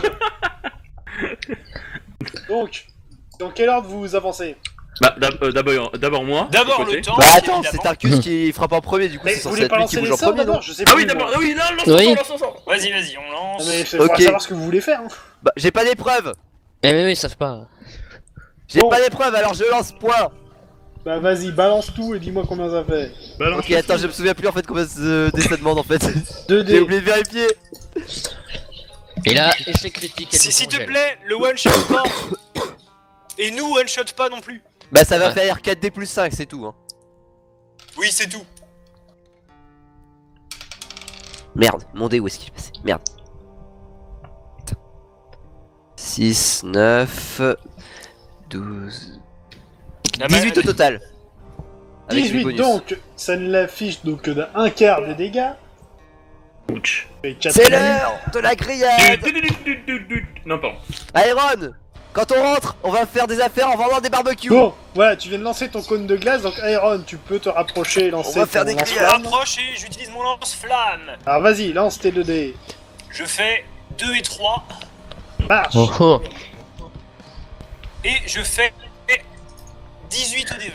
[SPEAKER 1] Donc, dans quel ordre vous avancez?
[SPEAKER 3] Bah, d'abord moi.
[SPEAKER 2] D'abord
[SPEAKER 3] de côté.
[SPEAKER 2] le temps.
[SPEAKER 4] Bah attends, c'est
[SPEAKER 2] évidemment.
[SPEAKER 4] Tarkus qui frappe en premier, du coup
[SPEAKER 1] Mais
[SPEAKER 4] c'est
[SPEAKER 1] vous
[SPEAKER 4] censé
[SPEAKER 1] voulez
[SPEAKER 4] être
[SPEAKER 1] pas
[SPEAKER 4] lui qui
[SPEAKER 1] lancer
[SPEAKER 4] bouge
[SPEAKER 1] les
[SPEAKER 4] en
[SPEAKER 1] sorts
[SPEAKER 4] premier, non?
[SPEAKER 1] d'abord? Je sais
[SPEAKER 3] Ah
[SPEAKER 1] plus,
[SPEAKER 3] oui,
[SPEAKER 1] moi.
[SPEAKER 3] d'abord, oui, là, lance
[SPEAKER 5] Oui.
[SPEAKER 3] ton sort.
[SPEAKER 2] Vas-y, vas-y, on lance.
[SPEAKER 1] Non, mais faut
[SPEAKER 4] Ok.
[SPEAKER 1] savoir ce que vous voulez faire. Hein.
[SPEAKER 4] Bah j'ai pas d'épreuve.
[SPEAKER 5] Eh oui, ils savent pas.
[SPEAKER 4] J'ai
[SPEAKER 1] Bon.
[SPEAKER 4] pas d'épreuve, alors je lance point.
[SPEAKER 1] Bah, vas-y, balance tout et dis-moi combien ça fait.
[SPEAKER 3] Balance
[SPEAKER 4] Ok, attends, je me souviens plus en fait combien ça demande en fait.
[SPEAKER 1] 2
[SPEAKER 4] J'ai
[SPEAKER 1] dés.
[SPEAKER 4] oublié de vérifier.
[SPEAKER 5] Et là, échec critique. elle nous
[SPEAKER 2] S'il te
[SPEAKER 5] congèle.
[SPEAKER 2] plaît, le one shot pas. Et nous, one shot pas non plus.
[SPEAKER 4] Bah ça va
[SPEAKER 5] Ouais.
[SPEAKER 4] faire 4D plus 5, c'est tout. Hein.
[SPEAKER 2] Oui, c'est tout.
[SPEAKER 4] Merde, mon dé où est-ce qu'il est passé? Merde. 6, 9, 12...
[SPEAKER 2] Ah bah,
[SPEAKER 4] 18 au total. Avec les
[SPEAKER 1] 18,
[SPEAKER 4] bonus.
[SPEAKER 1] donc, ça ne l'affiche donc que d'un quart des dégâts.
[SPEAKER 3] Ouch.
[SPEAKER 1] Et quatre
[SPEAKER 4] C'est
[SPEAKER 1] bonus.
[SPEAKER 4] l'heure de la grillade.
[SPEAKER 3] Non, pardon.
[SPEAKER 4] Iron, quand on rentre, on va faire des affaires en vendant des barbecues.
[SPEAKER 1] Bon, voilà, tu viens de lancer ton cône de glace, donc Iron, tu peux te rapprocher et lancer
[SPEAKER 4] On va faire
[SPEAKER 1] ton
[SPEAKER 4] des
[SPEAKER 2] Je me
[SPEAKER 1] lance-flamme.
[SPEAKER 2] rapproche et j'utilise mon lance-flamme.
[SPEAKER 1] Alors vas-y, lance tes 2 dés.
[SPEAKER 2] Je fais 2 et 3.
[SPEAKER 1] Marche.
[SPEAKER 5] Oh oh.
[SPEAKER 2] Et je fais 18 au D20.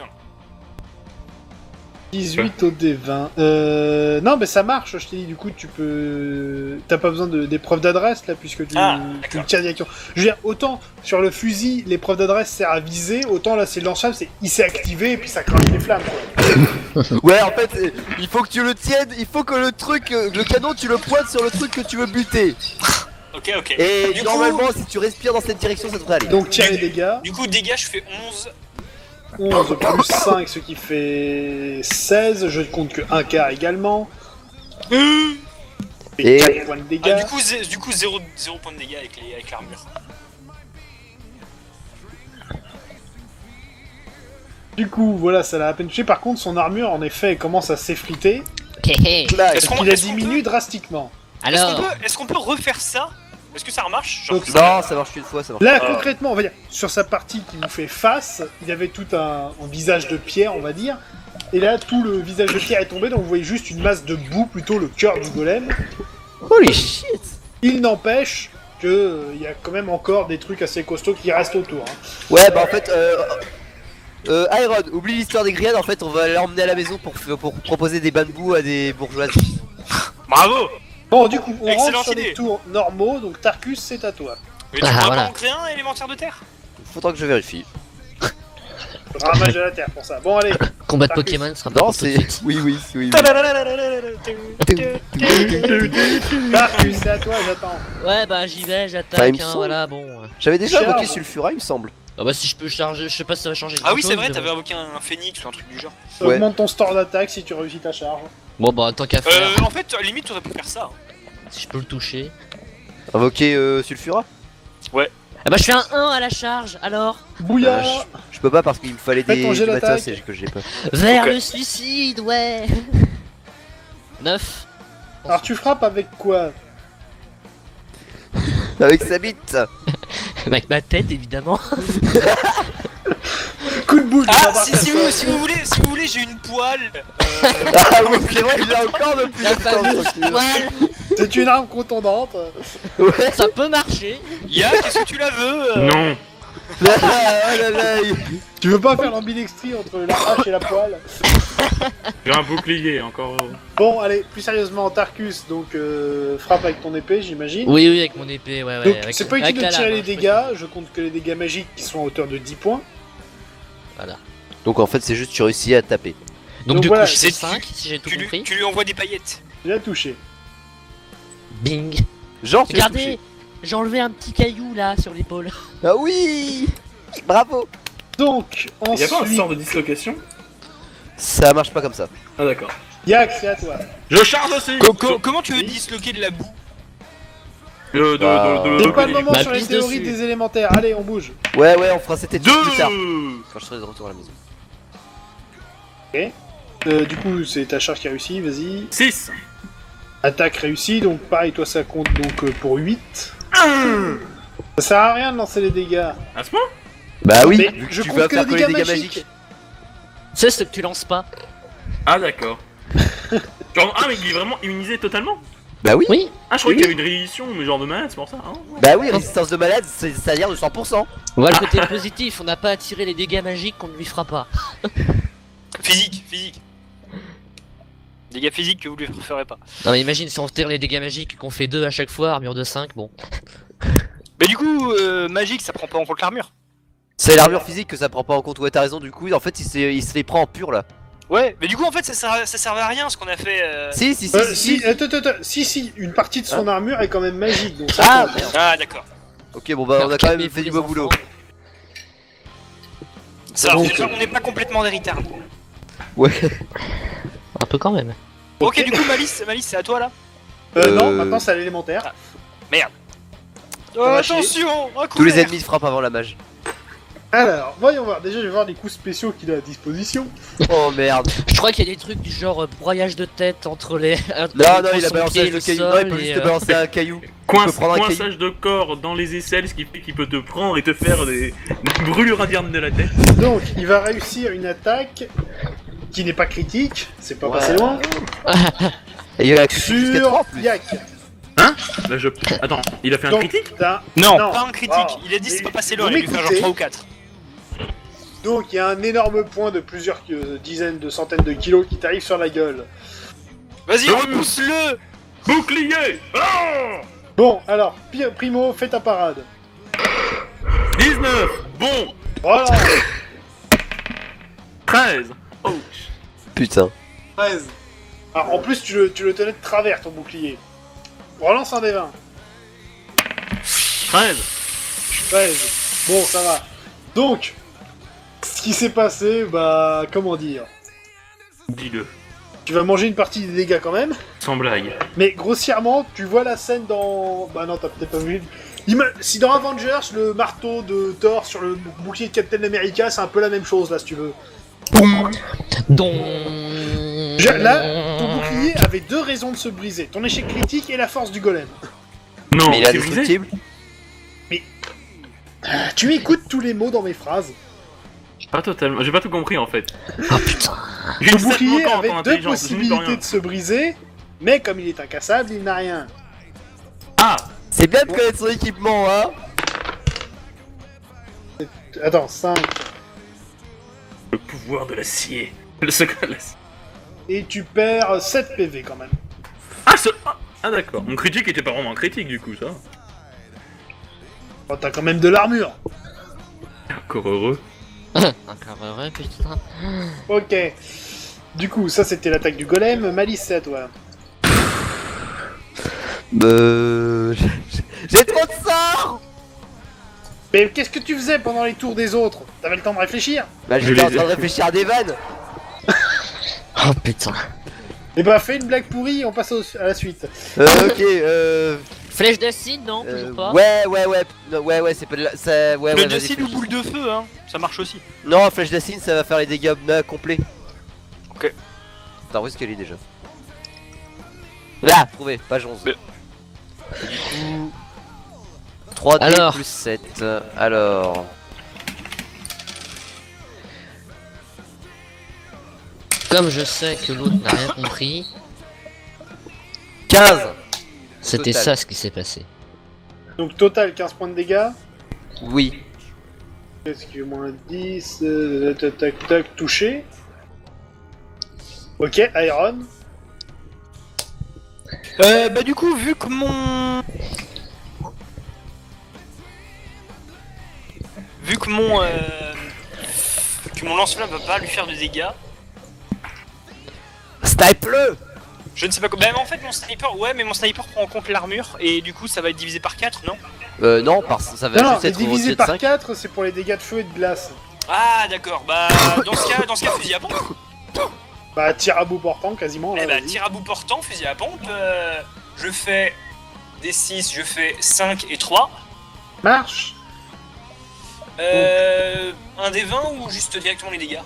[SPEAKER 1] 18 au D20. Non, mais ça marche, je t'ai dit, du coup, tu peux... T'as pas besoin d'épreuve d'adresse, là, puisque tu,
[SPEAKER 2] Ah,
[SPEAKER 1] tu
[SPEAKER 2] d'accord.
[SPEAKER 1] le tires directement. Je veux dire, autant sur le fusil, l'épreuve d'adresse sert à viser, autant là, c'est le lance-flamme, c'est il s'est activé, et puis ça crache les flammes, quoi.
[SPEAKER 4] Ouais, en fait, il faut que tu le tiennes, il faut que le truc, le canon, tu le pointes sur le truc que tu veux buter.
[SPEAKER 2] Ok, ok.
[SPEAKER 4] Et
[SPEAKER 2] Du
[SPEAKER 4] normalement,
[SPEAKER 2] coup-
[SPEAKER 4] si tu respires dans cette direction, ça devrait aller.
[SPEAKER 1] Donc, tire les dégâts.
[SPEAKER 2] Du coup, dégâts, je fais 11.
[SPEAKER 1] 11 plus 5, ce qui fait 16. Je compte que un quart également.
[SPEAKER 4] Et-
[SPEAKER 1] 4 points de dégâts.
[SPEAKER 2] Ah, du coup 0 points de dégâts avec l'armure.
[SPEAKER 1] Du coup, voilà, ça l'a à peine touché. Par contre, son armure, en effet, commence à s'effriter.
[SPEAKER 5] Hé hé.
[SPEAKER 4] Clac.
[SPEAKER 2] Est-ce qu'on
[SPEAKER 1] Il a
[SPEAKER 2] est-ce qu'on
[SPEAKER 1] diminué
[SPEAKER 2] peut-
[SPEAKER 1] drastiquement.
[SPEAKER 5] Alors,
[SPEAKER 2] Est-ce qu'on peut refaire ça? Est-ce que ça remarche? Genre,
[SPEAKER 1] Donc,
[SPEAKER 4] Non, ça marche qu'une fois, ça marche.
[SPEAKER 1] Là,
[SPEAKER 2] Ah.
[SPEAKER 1] concrètement, on va dire, sur sa partie qui vous fait face, il y avait tout un visage de pierre, on va dire. Et là, tout le visage de pierre est tombé, donc vous voyez juste une masse de boue, plutôt le cœur du golem.
[SPEAKER 4] Holy shit.
[SPEAKER 1] Il n'empêche que il y a quand même encore des trucs assez costauds qui restent autour. Hein.
[SPEAKER 4] Ouais, bah en fait, Iron, oublie l'histoire des grillades, en fait, on va l'emmener à la maison pour proposer des bains de boue à des bourgeoises.
[SPEAKER 2] bravo!
[SPEAKER 1] Bon, du coup, on
[SPEAKER 2] Excellente
[SPEAKER 1] rentre sur
[SPEAKER 2] idée.
[SPEAKER 1] des tours normaux, donc Tarkus, c'est à toi.
[SPEAKER 2] Mais tu
[SPEAKER 5] Ah,
[SPEAKER 2] pourrais
[SPEAKER 5] voilà.
[SPEAKER 2] pas en créer un élémentaire de terre?
[SPEAKER 4] Faudra que je vérifie.
[SPEAKER 1] Ramage de la terre pour ça. Bon, allez.
[SPEAKER 5] Combat de
[SPEAKER 1] Tarkus.
[SPEAKER 5] Pokémon sera
[SPEAKER 4] Non,
[SPEAKER 5] pas
[SPEAKER 4] c'est.
[SPEAKER 5] tout de suite.
[SPEAKER 4] Oui.
[SPEAKER 1] Tarkus, c'est à toi, j'attends.
[SPEAKER 5] Ouais, bah j'y vais,
[SPEAKER 4] Enfin,
[SPEAKER 5] j'attaque,
[SPEAKER 4] il me
[SPEAKER 5] hein,
[SPEAKER 4] semble.
[SPEAKER 5] voilà, bon.
[SPEAKER 4] J'avais déjà
[SPEAKER 1] Charge.
[SPEAKER 4] invoqué Sulfura, il me semble.
[SPEAKER 5] Ah bah si je peux charger, je sais pas si ça va changer.
[SPEAKER 2] Ah oui, c'est
[SPEAKER 5] grand-chose,
[SPEAKER 2] vrai,
[SPEAKER 5] mais
[SPEAKER 2] t'avais
[SPEAKER 5] bon.
[SPEAKER 2] invoqué un phénix ou un truc du genre.
[SPEAKER 1] Ça
[SPEAKER 4] Ouais.
[SPEAKER 1] augmente ton store d'attaque si tu réussis ta charge.
[SPEAKER 5] Bon bah tant qu'à faire,
[SPEAKER 2] En fait, limite, t'aurais pu faire ça.
[SPEAKER 5] si je peux le toucher.
[SPEAKER 4] Invoquer Sulfura.
[SPEAKER 5] Ah bah je fais un 1 à la charge, alors.
[SPEAKER 1] Bouillard.
[SPEAKER 4] Je peux pas parce qu'il me fallait
[SPEAKER 1] Fais ton
[SPEAKER 4] des
[SPEAKER 1] jet
[SPEAKER 4] du matos
[SPEAKER 1] d'attaque.
[SPEAKER 4] et que j'ai pas.
[SPEAKER 5] Vers
[SPEAKER 2] Ok.
[SPEAKER 5] le suicide, ouais. 9.
[SPEAKER 1] Alors tu frappes avec quoi?
[SPEAKER 4] Avec sa bite.
[SPEAKER 5] Avec ma tête, évidemment.
[SPEAKER 1] Coup de boule.
[SPEAKER 2] Ah,
[SPEAKER 1] ça
[SPEAKER 2] si
[SPEAKER 1] va.
[SPEAKER 2] vous voulez, j'ai une poêle.
[SPEAKER 4] Ah oui, c'est vrai, il a encore de plus
[SPEAKER 5] La
[SPEAKER 4] de temps,
[SPEAKER 5] fameuse
[SPEAKER 4] tranquille.
[SPEAKER 5] toile.
[SPEAKER 1] C'est une arme contondante.
[SPEAKER 4] Ouais.
[SPEAKER 5] Ça peut marcher.
[SPEAKER 2] Ya, qu'est-ce que tu la veux
[SPEAKER 3] Non.
[SPEAKER 4] Ah là là,
[SPEAKER 1] Tu veux pas faire l'ambidextrie entre la hache et la poêle?
[SPEAKER 3] J'ai un bouclier encore.
[SPEAKER 1] Bon, allez, plus sérieusement, Tarkus, donc frappe avec ton épée, j'imagine.
[SPEAKER 5] Oui, avec mon épée, ouais,
[SPEAKER 1] Donc
[SPEAKER 5] avec-
[SPEAKER 1] c'est pas
[SPEAKER 5] avec
[SPEAKER 1] utile de
[SPEAKER 5] la
[SPEAKER 1] tirer
[SPEAKER 5] lame,
[SPEAKER 1] les
[SPEAKER 5] hein, je
[SPEAKER 1] dégâts, je compte que les dégâts magiques qui sont à hauteur de 10 points.
[SPEAKER 4] Donc en fait, c'est juste tu réussis à taper.
[SPEAKER 5] Donc,
[SPEAKER 1] Donc
[SPEAKER 5] du
[SPEAKER 1] voilà,
[SPEAKER 5] coup, je fais
[SPEAKER 2] c'est-
[SPEAKER 5] 5 si j'ai tout
[SPEAKER 2] tu
[SPEAKER 5] compris.
[SPEAKER 2] lui envoies des paillettes.
[SPEAKER 1] Il a touché.
[SPEAKER 5] Bing.
[SPEAKER 4] Genre, tu l'as
[SPEAKER 5] Regardez,
[SPEAKER 4] touché.
[SPEAKER 5] j'ai enlevé un petit caillou là sur l'épaule.
[SPEAKER 4] Ah oui. Bravo.
[SPEAKER 1] Donc,
[SPEAKER 3] Il y a pas un
[SPEAKER 1] ensuite,
[SPEAKER 3] sort de dislocation?
[SPEAKER 4] Ça marche pas comme ça.
[SPEAKER 3] Ah d'accord.
[SPEAKER 1] Yak, c'est à toi.
[SPEAKER 3] Je charge aussi.
[SPEAKER 2] Comment tu veux disloquer de la boue
[SPEAKER 4] Bah,
[SPEAKER 1] C'est pas le moment
[SPEAKER 5] Bah,
[SPEAKER 1] sur les
[SPEAKER 5] pisse
[SPEAKER 1] théories
[SPEAKER 5] dessus.
[SPEAKER 1] des élémentaires. Allez, on bouge.
[SPEAKER 4] Ouais, on fera cette étude plus tard.
[SPEAKER 3] 2.
[SPEAKER 4] Quand je serai de retour à la maison.
[SPEAKER 1] Du coup, c'est ta charge qui a réussi, vas-y.
[SPEAKER 3] 6.
[SPEAKER 1] Attaque réussie, donc pareil, toi ça compte donc pour 8. Ça sert à rien de lancer les dégâts.
[SPEAKER 3] À ce point?
[SPEAKER 4] Bah oui,
[SPEAKER 1] Mais
[SPEAKER 4] vu que
[SPEAKER 1] je
[SPEAKER 4] tu
[SPEAKER 1] compte
[SPEAKER 4] vas
[SPEAKER 1] que
[SPEAKER 4] faire
[SPEAKER 1] les
[SPEAKER 4] que les
[SPEAKER 1] dégâts
[SPEAKER 4] dégâts
[SPEAKER 1] magiques.
[SPEAKER 4] magiques.
[SPEAKER 5] C'est ce que tu lances pas.
[SPEAKER 3] Ah d'accord. Genre, ah mais il est vraiment immunisé totalement?
[SPEAKER 4] Bah oui.
[SPEAKER 5] Oui.
[SPEAKER 3] Ah je croyais qu'il y avait une réédition, mais genre de malade, c'est pour ça. Hein.
[SPEAKER 4] Bah oui, résistance de malade, c'est-à-dire de 100%.
[SPEAKER 5] On voit le côté positif, on n'a pas attiré les dégâts magiques qu'on ne lui fera pas.
[SPEAKER 2] Physique. Dégâts physiques que vous lui ferez pas.
[SPEAKER 5] Non mais imagine si on tire les dégâts magiques et qu'on fait 2 à chaque fois, armure de 5, bon.
[SPEAKER 2] Mais du coup, magique, ça prend pas en compte l'armure.
[SPEAKER 4] C'est l'armure physique que ça prend pas en compte. Ouais, t'as raison, du coup, en fait, il se les prend en pur là.
[SPEAKER 2] Ouais, mais du coup, en fait, ça servait à rien ce qu'on a fait.
[SPEAKER 4] Si,
[SPEAKER 1] Si, une partie de son armure est quand même magique. Donc ça
[SPEAKER 4] Ah,
[SPEAKER 1] compte.
[SPEAKER 4] merde.
[SPEAKER 2] Ah, d'accord.
[SPEAKER 4] Ok, bon bah on a quand même fait du beau boulot.
[SPEAKER 2] Ça,
[SPEAKER 1] Donc,
[SPEAKER 2] on n'est pas complètement des retards.
[SPEAKER 4] Ouais.
[SPEAKER 5] Un peu quand même.
[SPEAKER 2] Ok, du coup, Malice, c'est à toi là.
[SPEAKER 1] Non, maintenant c'est à l'élémentaire.
[SPEAKER 2] Oh,
[SPEAKER 1] va
[SPEAKER 2] attention, un coup
[SPEAKER 4] Tous les
[SPEAKER 2] vert.
[SPEAKER 4] ennemis frappent avant la mage.
[SPEAKER 1] Alors, voyons voir. Déjà, je vais voir les coups spéciaux qu'il a à disposition.
[SPEAKER 4] Oh merde.
[SPEAKER 5] Je crois qu'il y a des trucs du genre broyage de tête entre les.
[SPEAKER 4] Non, il a
[SPEAKER 5] son
[SPEAKER 4] balancé
[SPEAKER 5] pied et
[SPEAKER 4] le
[SPEAKER 5] le
[SPEAKER 4] caillou. Non,
[SPEAKER 5] sol
[SPEAKER 4] il peut
[SPEAKER 5] et,
[SPEAKER 4] juste te balancer un caillou.
[SPEAKER 3] Coince,
[SPEAKER 4] peux prendre un
[SPEAKER 3] coinçage de corps dans les aisselles, ce qui fait qu'il peut te prendre et te faire des brûlures indiennes de la tête.
[SPEAKER 1] Donc, il va réussir une attaque qui n'est pas critique. C'est pas
[SPEAKER 4] Ouais.
[SPEAKER 1] passé loin.
[SPEAKER 4] Et il a critique jusqu'à 3 en
[SPEAKER 1] Sur
[SPEAKER 4] plus.
[SPEAKER 1] Yak.
[SPEAKER 3] Là je... Attends, il a fait un
[SPEAKER 1] Donc,
[SPEAKER 3] critique?
[SPEAKER 1] t'as-
[SPEAKER 2] Non,
[SPEAKER 1] Non.
[SPEAKER 2] pas un critique.
[SPEAKER 1] Oh.
[SPEAKER 2] Il a dit c'est
[SPEAKER 1] Et-
[SPEAKER 2] pas passé
[SPEAKER 1] vous
[SPEAKER 2] loin, il a dû faire genre
[SPEAKER 1] m'écoutez
[SPEAKER 2] 3 ou 4.
[SPEAKER 1] Donc, il y a un énorme point de plusieurs dizaines de centaines de kilos qui t'arrive sur la gueule.
[SPEAKER 2] Vas-y,
[SPEAKER 3] Non.
[SPEAKER 2] repousse-le.
[SPEAKER 3] Bouclier! Ah
[SPEAKER 1] Bon, alors, Primo, fais ta parade.
[SPEAKER 3] 19! Bon!
[SPEAKER 1] Voilà.
[SPEAKER 3] 13! Ouch!
[SPEAKER 4] Putain.
[SPEAKER 1] 13. Alors, en plus, tu le tenais de travers, ton bouclier. Relance un des 20.
[SPEAKER 3] 13!
[SPEAKER 1] 13. Bon, ça va. Donc, ce qui s'est passé, bah, comment dire.
[SPEAKER 3] Dis-le.
[SPEAKER 1] Tu vas manger une partie des dégâts quand même.
[SPEAKER 3] Sans blague.
[SPEAKER 1] Mais grossièrement, tu vois la scène dans... Bah non, t'as peut-être pas vu. Si dans Avengers, le marteau de Thor sur le bouclier de Captain America, c'est un peu la même chose, là, si tu veux.
[SPEAKER 5] Donc.
[SPEAKER 1] Là, ton bouclier avait deux raisons de se briser. Ton échec critique et la force du golem.
[SPEAKER 3] Non,
[SPEAKER 4] Mais il a
[SPEAKER 3] c'est brisé?
[SPEAKER 4] destructible.
[SPEAKER 1] Tu écoutes tous les mots dans mes phrases.
[SPEAKER 3] Pas totalement, j'ai pas tout compris en fait.
[SPEAKER 5] Oh putain.
[SPEAKER 3] J'ai
[SPEAKER 1] Ton
[SPEAKER 3] une 7
[SPEAKER 1] bouclier
[SPEAKER 3] manquante
[SPEAKER 1] avait
[SPEAKER 3] en
[SPEAKER 1] deux
[SPEAKER 3] intelligence, je n'y peux
[SPEAKER 1] possibilités
[SPEAKER 3] rien.
[SPEAKER 1] de se briser, mais comme il est incassable, il n'a rien.
[SPEAKER 3] Ah!
[SPEAKER 4] C'est bien de connaître son équipement, hein.
[SPEAKER 1] Attends, 5.
[SPEAKER 3] Le pouvoir de l'acier. Le secret de l'acier.
[SPEAKER 1] Et tu perds 7 PV quand même.
[SPEAKER 3] Ah, ah d'accord, mon critique était pas vraiment un critique du coup, ça.
[SPEAKER 1] Oh, t'as quand même de l'armure.
[SPEAKER 3] Encore heureux.
[SPEAKER 5] Encore heureux, putain.
[SPEAKER 1] Ok. Du coup, ça c'était l'attaque du golem. Malice, c'est à toi.
[SPEAKER 4] J'ai trop de sorts.
[SPEAKER 1] Mais qu'est-ce que tu faisais pendant les tours des autres? T'avais le temps de réfléchir?
[SPEAKER 4] Bah j'étais en train de réfléchir à des vannes.
[SPEAKER 5] Oh putain.
[SPEAKER 1] Eh bah, fais une blague pourrie, on passe à la suite.
[SPEAKER 4] Ok,
[SPEAKER 5] Flèche d'acide, non? Toujours pas.
[SPEAKER 4] ouais, non, ouais, c'est pas de la... ça... ouais,
[SPEAKER 2] Le
[SPEAKER 4] ouais, vas-y,
[SPEAKER 2] d'acide ou
[SPEAKER 4] flèche-
[SPEAKER 2] boule de feu, hein, ça marche aussi.
[SPEAKER 4] Non, flèche d'acide, ça va faire les dégâts complets.
[SPEAKER 2] Ok.
[SPEAKER 4] Attends, où est-ce qu'elle est déjà? Là, trouvé, page 11.
[SPEAKER 2] Mais-
[SPEAKER 4] Et du coup... 3D
[SPEAKER 5] Alors.
[SPEAKER 4] plus 7, alors...
[SPEAKER 5] Comme je sais que l'autre n'a rien compris,
[SPEAKER 4] 15.
[SPEAKER 5] c'était
[SPEAKER 4] Total.
[SPEAKER 5] ça ce qui s'est passé.
[SPEAKER 1] Donc, total 15 points de dégâts.
[SPEAKER 4] Oui.
[SPEAKER 1] Qu'est-ce que moins 10, tac, tac, touché. Ok, Iron.
[SPEAKER 2] Bah du coup, vu que mon lance-flamme va pas lui faire de dégâts,
[SPEAKER 4] Snipe-le.
[SPEAKER 2] je ne sais pas quoi. Bah en fait mon sniper, ouais, mais mon sniper prend en compte l'armure et du coup ça va être divisé par 4, non?
[SPEAKER 4] Non, ça va
[SPEAKER 1] Non,
[SPEAKER 4] juste
[SPEAKER 1] c'est
[SPEAKER 4] être
[SPEAKER 1] divisé
[SPEAKER 4] au-dessus de
[SPEAKER 1] par
[SPEAKER 4] 5.
[SPEAKER 1] 4, c'est pour les dégâts de feu et de glace.
[SPEAKER 2] Ah d'accord, bah dans ce cas fusil à pompe.
[SPEAKER 1] Bah, tir à bout portant, quasiment. Là,
[SPEAKER 2] Eh bah
[SPEAKER 1] vas-y.
[SPEAKER 2] tir à bout portant, fusil à pompe, je fais des 6, je fais 5 et 3.
[SPEAKER 1] Marche.
[SPEAKER 2] Un des 20 ou juste directement les dégâts?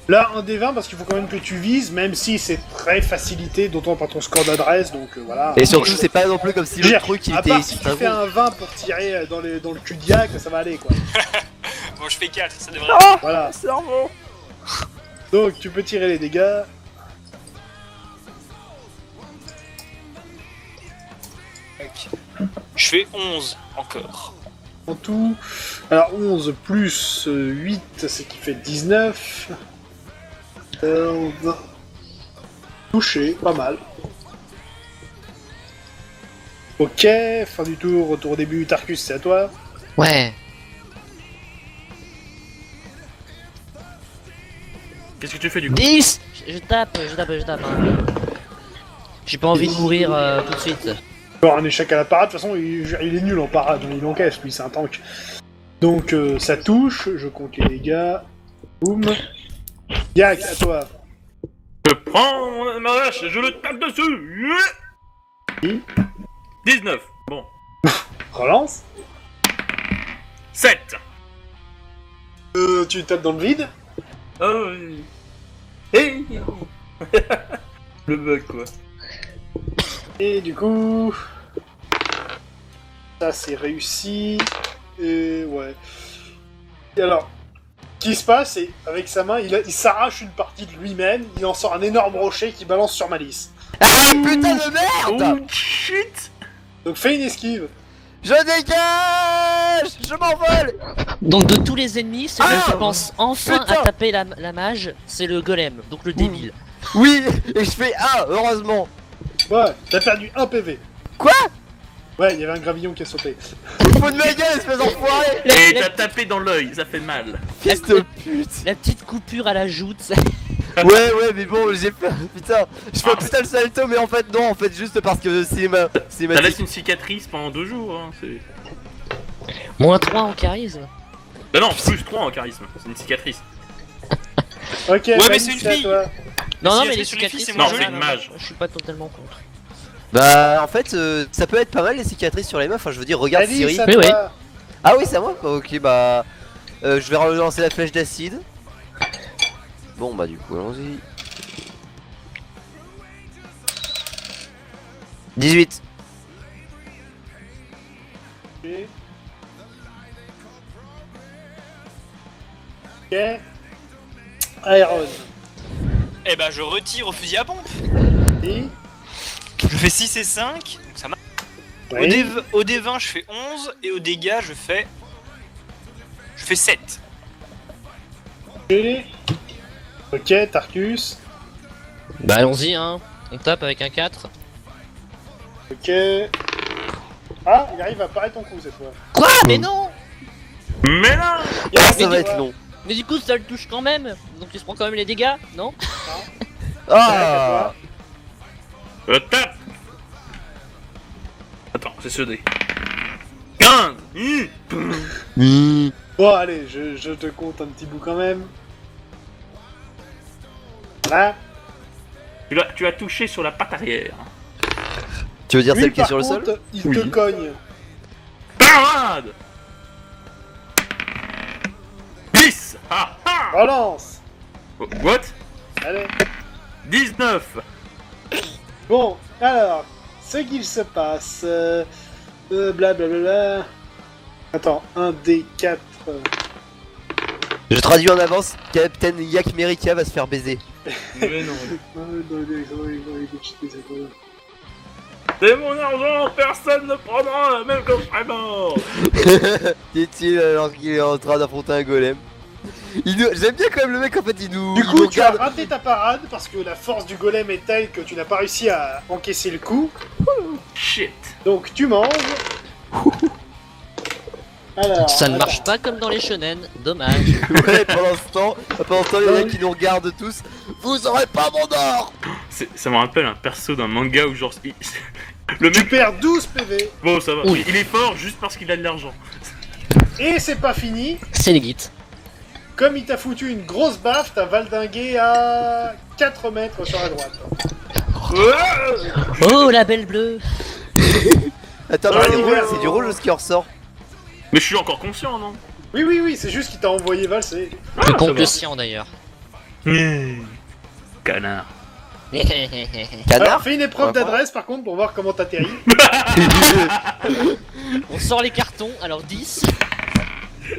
[SPEAKER 1] Là, un des 20, parce qu'il faut quand même que tu vises, même si c'est très facilité, d'autant par ton score d'adresse, donc voilà.
[SPEAKER 4] Et surtout, c'est pas non plus comme si
[SPEAKER 1] Je veux
[SPEAKER 4] le
[SPEAKER 1] dire,
[SPEAKER 4] truc il
[SPEAKER 1] à
[SPEAKER 4] était...
[SPEAKER 1] part si tu
[SPEAKER 4] c'était un
[SPEAKER 1] fais
[SPEAKER 4] gros.
[SPEAKER 1] un 20 pour tirer dans le cul de Yak, ça va aller, quoi.
[SPEAKER 2] Bon je fais 4, ça devrait...
[SPEAKER 1] Voilà.
[SPEAKER 4] Cerveau.
[SPEAKER 1] Donc, tu peux tirer les dégâts.
[SPEAKER 2] Je fais 11 encore.
[SPEAKER 1] En tout. Alors, 11 plus 8, c'est qui fait 19. 20. Touché, pas mal. Ok, fin du tour, retour au début, Tarkus, c'est à toi.
[SPEAKER 5] Ouais.
[SPEAKER 3] Qu'est-ce que tu fais du coup?
[SPEAKER 5] 10. Je tape. Hein. J'ai pas envie de mourir tout de suite.
[SPEAKER 1] Bon, un échec à la parade, de toute façon, il est nul en parade, il encaisse, lui, c'est un tank. Donc, ça touche, je compte les dégâts. Boum. Yak, à toi.
[SPEAKER 3] Je prends ma vache et je le tape dessus.
[SPEAKER 1] Oui.
[SPEAKER 3] 19. Bon.
[SPEAKER 1] Relance.
[SPEAKER 3] 7.
[SPEAKER 1] Tu tapes dans le vide.
[SPEAKER 3] Oh oui. Hey. Le bug quoi.
[SPEAKER 1] Et du coup... Ça, c'est réussi. Et ouais. Et alors, ce qui se passe, c'est avec sa main, il s'arrache une partie de lui-même, il en sort un énorme rocher qui balance sur Malice.
[SPEAKER 4] Ah putain de merde.
[SPEAKER 3] Oh shit.
[SPEAKER 1] Donc fais une esquive.
[SPEAKER 4] Je dégage. Je m'envole.
[SPEAKER 5] Donc de tous les ennemis, celui
[SPEAKER 4] Ah,
[SPEAKER 5] qui pense enfin
[SPEAKER 4] putain.
[SPEAKER 5] à taper la mage, c'est le golem, donc le débile.
[SPEAKER 4] Oui, et je fais 1, heureusement.
[SPEAKER 1] Ouais, t'as perdu un PV.
[SPEAKER 4] Quoi?
[SPEAKER 1] Ouais, il y avait un gravillon qui a sauté.
[SPEAKER 4] Faut de ma gueule, espèce d'enfoiré.
[SPEAKER 3] Et
[SPEAKER 5] La,
[SPEAKER 3] t'as tapé dans l'œil, ça fait mal.
[SPEAKER 4] Fils de pute.
[SPEAKER 5] la petite coupure à la joute, ça...
[SPEAKER 4] Ouais, mais bon, j'ai peur. Putain, je fais un putain le salto, mais en fait, non, en fait, juste parce que c'est ma.
[SPEAKER 3] Ça laisse une cicatrice pendant 2 jours. Hein, c'est...
[SPEAKER 5] Moins 3 en charisme.
[SPEAKER 3] Bah non, plus 3 en charisme. C'est une cicatrice.
[SPEAKER 1] Ok,
[SPEAKER 2] mais
[SPEAKER 1] Malice,
[SPEAKER 2] c'est une
[SPEAKER 1] à
[SPEAKER 2] fille.
[SPEAKER 1] toi.
[SPEAKER 5] Non,
[SPEAKER 2] si
[SPEAKER 5] non,
[SPEAKER 2] elle
[SPEAKER 5] mais
[SPEAKER 2] fait
[SPEAKER 5] les
[SPEAKER 2] sur les filles,
[SPEAKER 5] cicatrices...
[SPEAKER 2] c'est
[SPEAKER 3] moins
[SPEAKER 5] moi,
[SPEAKER 3] joli.
[SPEAKER 5] je-
[SPEAKER 3] c'est une mage.
[SPEAKER 5] Je suis pas totalement contre.
[SPEAKER 4] Bah, en fait, ça peut être pas mal les cicatrices sur les meufs. Enfin, je veux dire, regarde
[SPEAKER 1] Malice,
[SPEAKER 4] Siri.
[SPEAKER 1] à
[SPEAKER 5] Oui,
[SPEAKER 1] toi.
[SPEAKER 4] Ah oui, c'est à moi? Ok, bah. Je vais relancer la flèche d'acide. Bon, bah, du coup, allons-y. 18.
[SPEAKER 1] Ok. Iron.
[SPEAKER 2] Eh bah je retire au fusil à pompe.
[SPEAKER 1] Et...
[SPEAKER 2] Je fais 6 et 5, donc ça marche.
[SPEAKER 1] Oui.
[SPEAKER 2] Au D20 je fais 11 et au dégâts je fais 7.
[SPEAKER 1] Ok, Tarkus.
[SPEAKER 5] Bah allons-y, hein. On tape avec un 4.
[SPEAKER 1] Ok. Ah, il arrive à paraître ton coup cette fois.
[SPEAKER 5] Quoi? Mais non!
[SPEAKER 3] Mais non.
[SPEAKER 1] Il y a
[SPEAKER 4] Ah,
[SPEAKER 1] un
[SPEAKER 4] ça va
[SPEAKER 1] midi,
[SPEAKER 4] être long.
[SPEAKER 5] Mais du coup, ça le touche quand même. Donc il se prend quand même les dégâts, non?
[SPEAKER 4] Ah
[SPEAKER 3] Tape. Attends, c'est ce dé. 15.
[SPEAKER 1] Bon, allez, je te compte un petit bout quand même. Voilà.
[SPEAKER 3] Tu as touché sur la patte arrière.
[SPEAKER 4] Tu veux dire
[SPEAKER 1] Lui,
[SPEAKER 4] celle qui est
[SPEAKER 1] par
[SPEAKER 4] sur le sol?
[SPEAKER 1] contre, il
[SPEAKER 3] Oui.
[SPEAKER 1] te cogne.
[SPEAKER 3] Parade. 10. Ah ah.
[SPEAKER 1] Relance.
[SPEAKER 3] What?
[SPEAKER 1] Allez.
[SPEAKER 3] 19.
[SPEAKER 1] Bon, alors, ce qu'il se passe... blablabla... Attends, 1 d 4...
[SPEAKER 4] Je traduis en avance, Captain Yak Merika va se faire baiser.
[SPEAKER 3] Mais non. C'est mon argent, personne ne prendra, même quand je serai mort.
[SPEAKER 4] Dit-il alors qu'il est en train d'affronter un golem. J'aime bien quand même le mec, en fait, il nous,
[SPEAKER 1] Du
[SPEAKER 4] il
[SPEAKER 1] coup,
[SPEAKER 4] nous
[SPEAKER 1] tu as
[SPEAKER 4] regarde.
[SPEAKER 1] raté ta parade parce que la force du golem est telle que tu n'as pas réussi à encaisser le coup.
[SPEAKER 3] Shit.
[SPEAKER 1] Donc tu manges. Alors,
[SPEAKER 5] Ça ne
[SPEAKER 1] attends.
[SPEAKER 5] marche pas comme dans les shonen, dommage.
[SPEAKER 4] Ouais, pendant ce temps, il y en a qui nous regardent tous. Vous aurez pas mon or.
[SPEAKER 3] Ça me rappelle un perso d'un manga où genre... Le
[SPEAKER 1] Tu
[SPEAKER 3] mec...
[SPEAKER 1] perds 12 PV.
[SPEAKER 3] Bon, ça va.
[SPEAKER 5] Oui.
[SPEAKER 3] Il est fort juste parce qu'il a de l'argent.
[SPEAKER 1] Et c'est pas fini.
[SPEAKER 5] C'est les guides.
[SPEAKER 1] Comme il t'a foutu une grosse baffe, t'as valdingué à 4 mètres sur la droite.
[SPEAKER 5] Oh, la belle bleue.
[SPEAKER 4] Attends,
[SPEAKER 1] Ah,
[SPEAKER 4] mais
[SPEAKER 1] oui,
[SPEAKER 4] c'est du
[SPEAKER 1] oui.
[SPEAKER 4] rouge ce qui en ressort.
[SPEAKER 3] Mais je suis encore conscient, non?
[SPEAKER 1] Oui, c'est juste qu'il t'a envoyé valser.
[SPEAKER 5] Le
[SPEAKER 3] ça
[SPEAKER 5] compte
[SPEAKER 3] va.
[SPEAKER 5] le sien d'ailleurs.
[SPEAKER 3] Canard.
[SPEAKER 1] Alors,
[SPEAKER 4] Canard.
[SPEAKER 1] fais une épreuve
[SPEAKER 4] On va
[SPEAKER 1] d'adresse par contre pour voir comment t'atterris.
[SPEAKER 5] On sort les cartons, alors 10.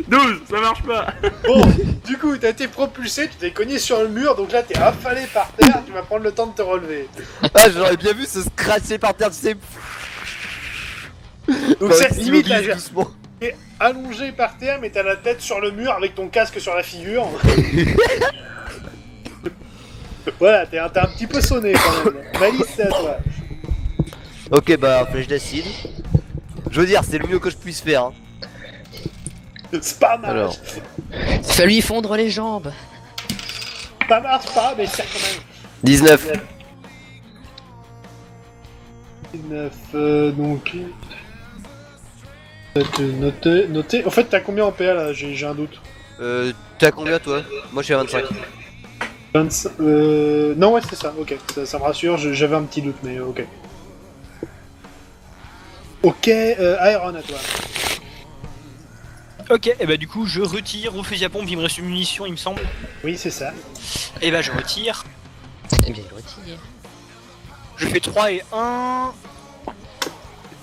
[SPEAKER 3] 12, ça marche pas.
[SPEAKER 1] Bon, du coup, t'as été propulsé, tu t'es cogné sur le mur, donc là t'es affalé par terre, tu vas prendre le temps de te relever.
[SPEAKER 4] Ah, j'aurais bien vu se scratcher par terre, tu sais.
[SPEAKER 1] Donc
[SPEAKER 4] Enfin,
[SPEAKER 1] c'est limite là,
[SPEAKER 4] s'immobilise doucement.
[SPEAKER 1] t'es allongé par terre, mais t'as la tête sur le mur avec ton casque sur la figure. Voilà, t'es un petit peu sonné quand même. Malice, c'est à toi.
[SPEAKER 4] Ok, bah, flèche d'acide. Je veux dire, c'est le mieux que je puisse faire. Hein.
[SPEAKER 1] C'est pas mal.
[SPEAKER 4] Alors.
[SPEAKER 5] Fais lui fondre les jambes.
[SPEAKER 1] Ça marche pas, mais c'est quand même.
[SPEAKER 4] 19.
[SPEAKER 1] 19, donc. Noter. En fait, t'as combien en PA là? J'ai un doute.
[SPEAKER 4] T'as combien toi? Moi j'ai 25.
[SPEAKER 1] 25. Non, ouais, c'est ça, ok. Ça me rassure, j'avais un petit doute, mais ok. Ok, Iron à toi.
[SPEAKER 2] Ok, et bah du coup je retire au fusil à pompe, il me reste une munition il me semble.
[SPEAKER 1] Oui, c'est ça.
[SPEAKER 2] Et bah je retire.
[SPEAKER 5] Eh bien, il retire.
[SPEAKER 2] Je fais 3 et 1.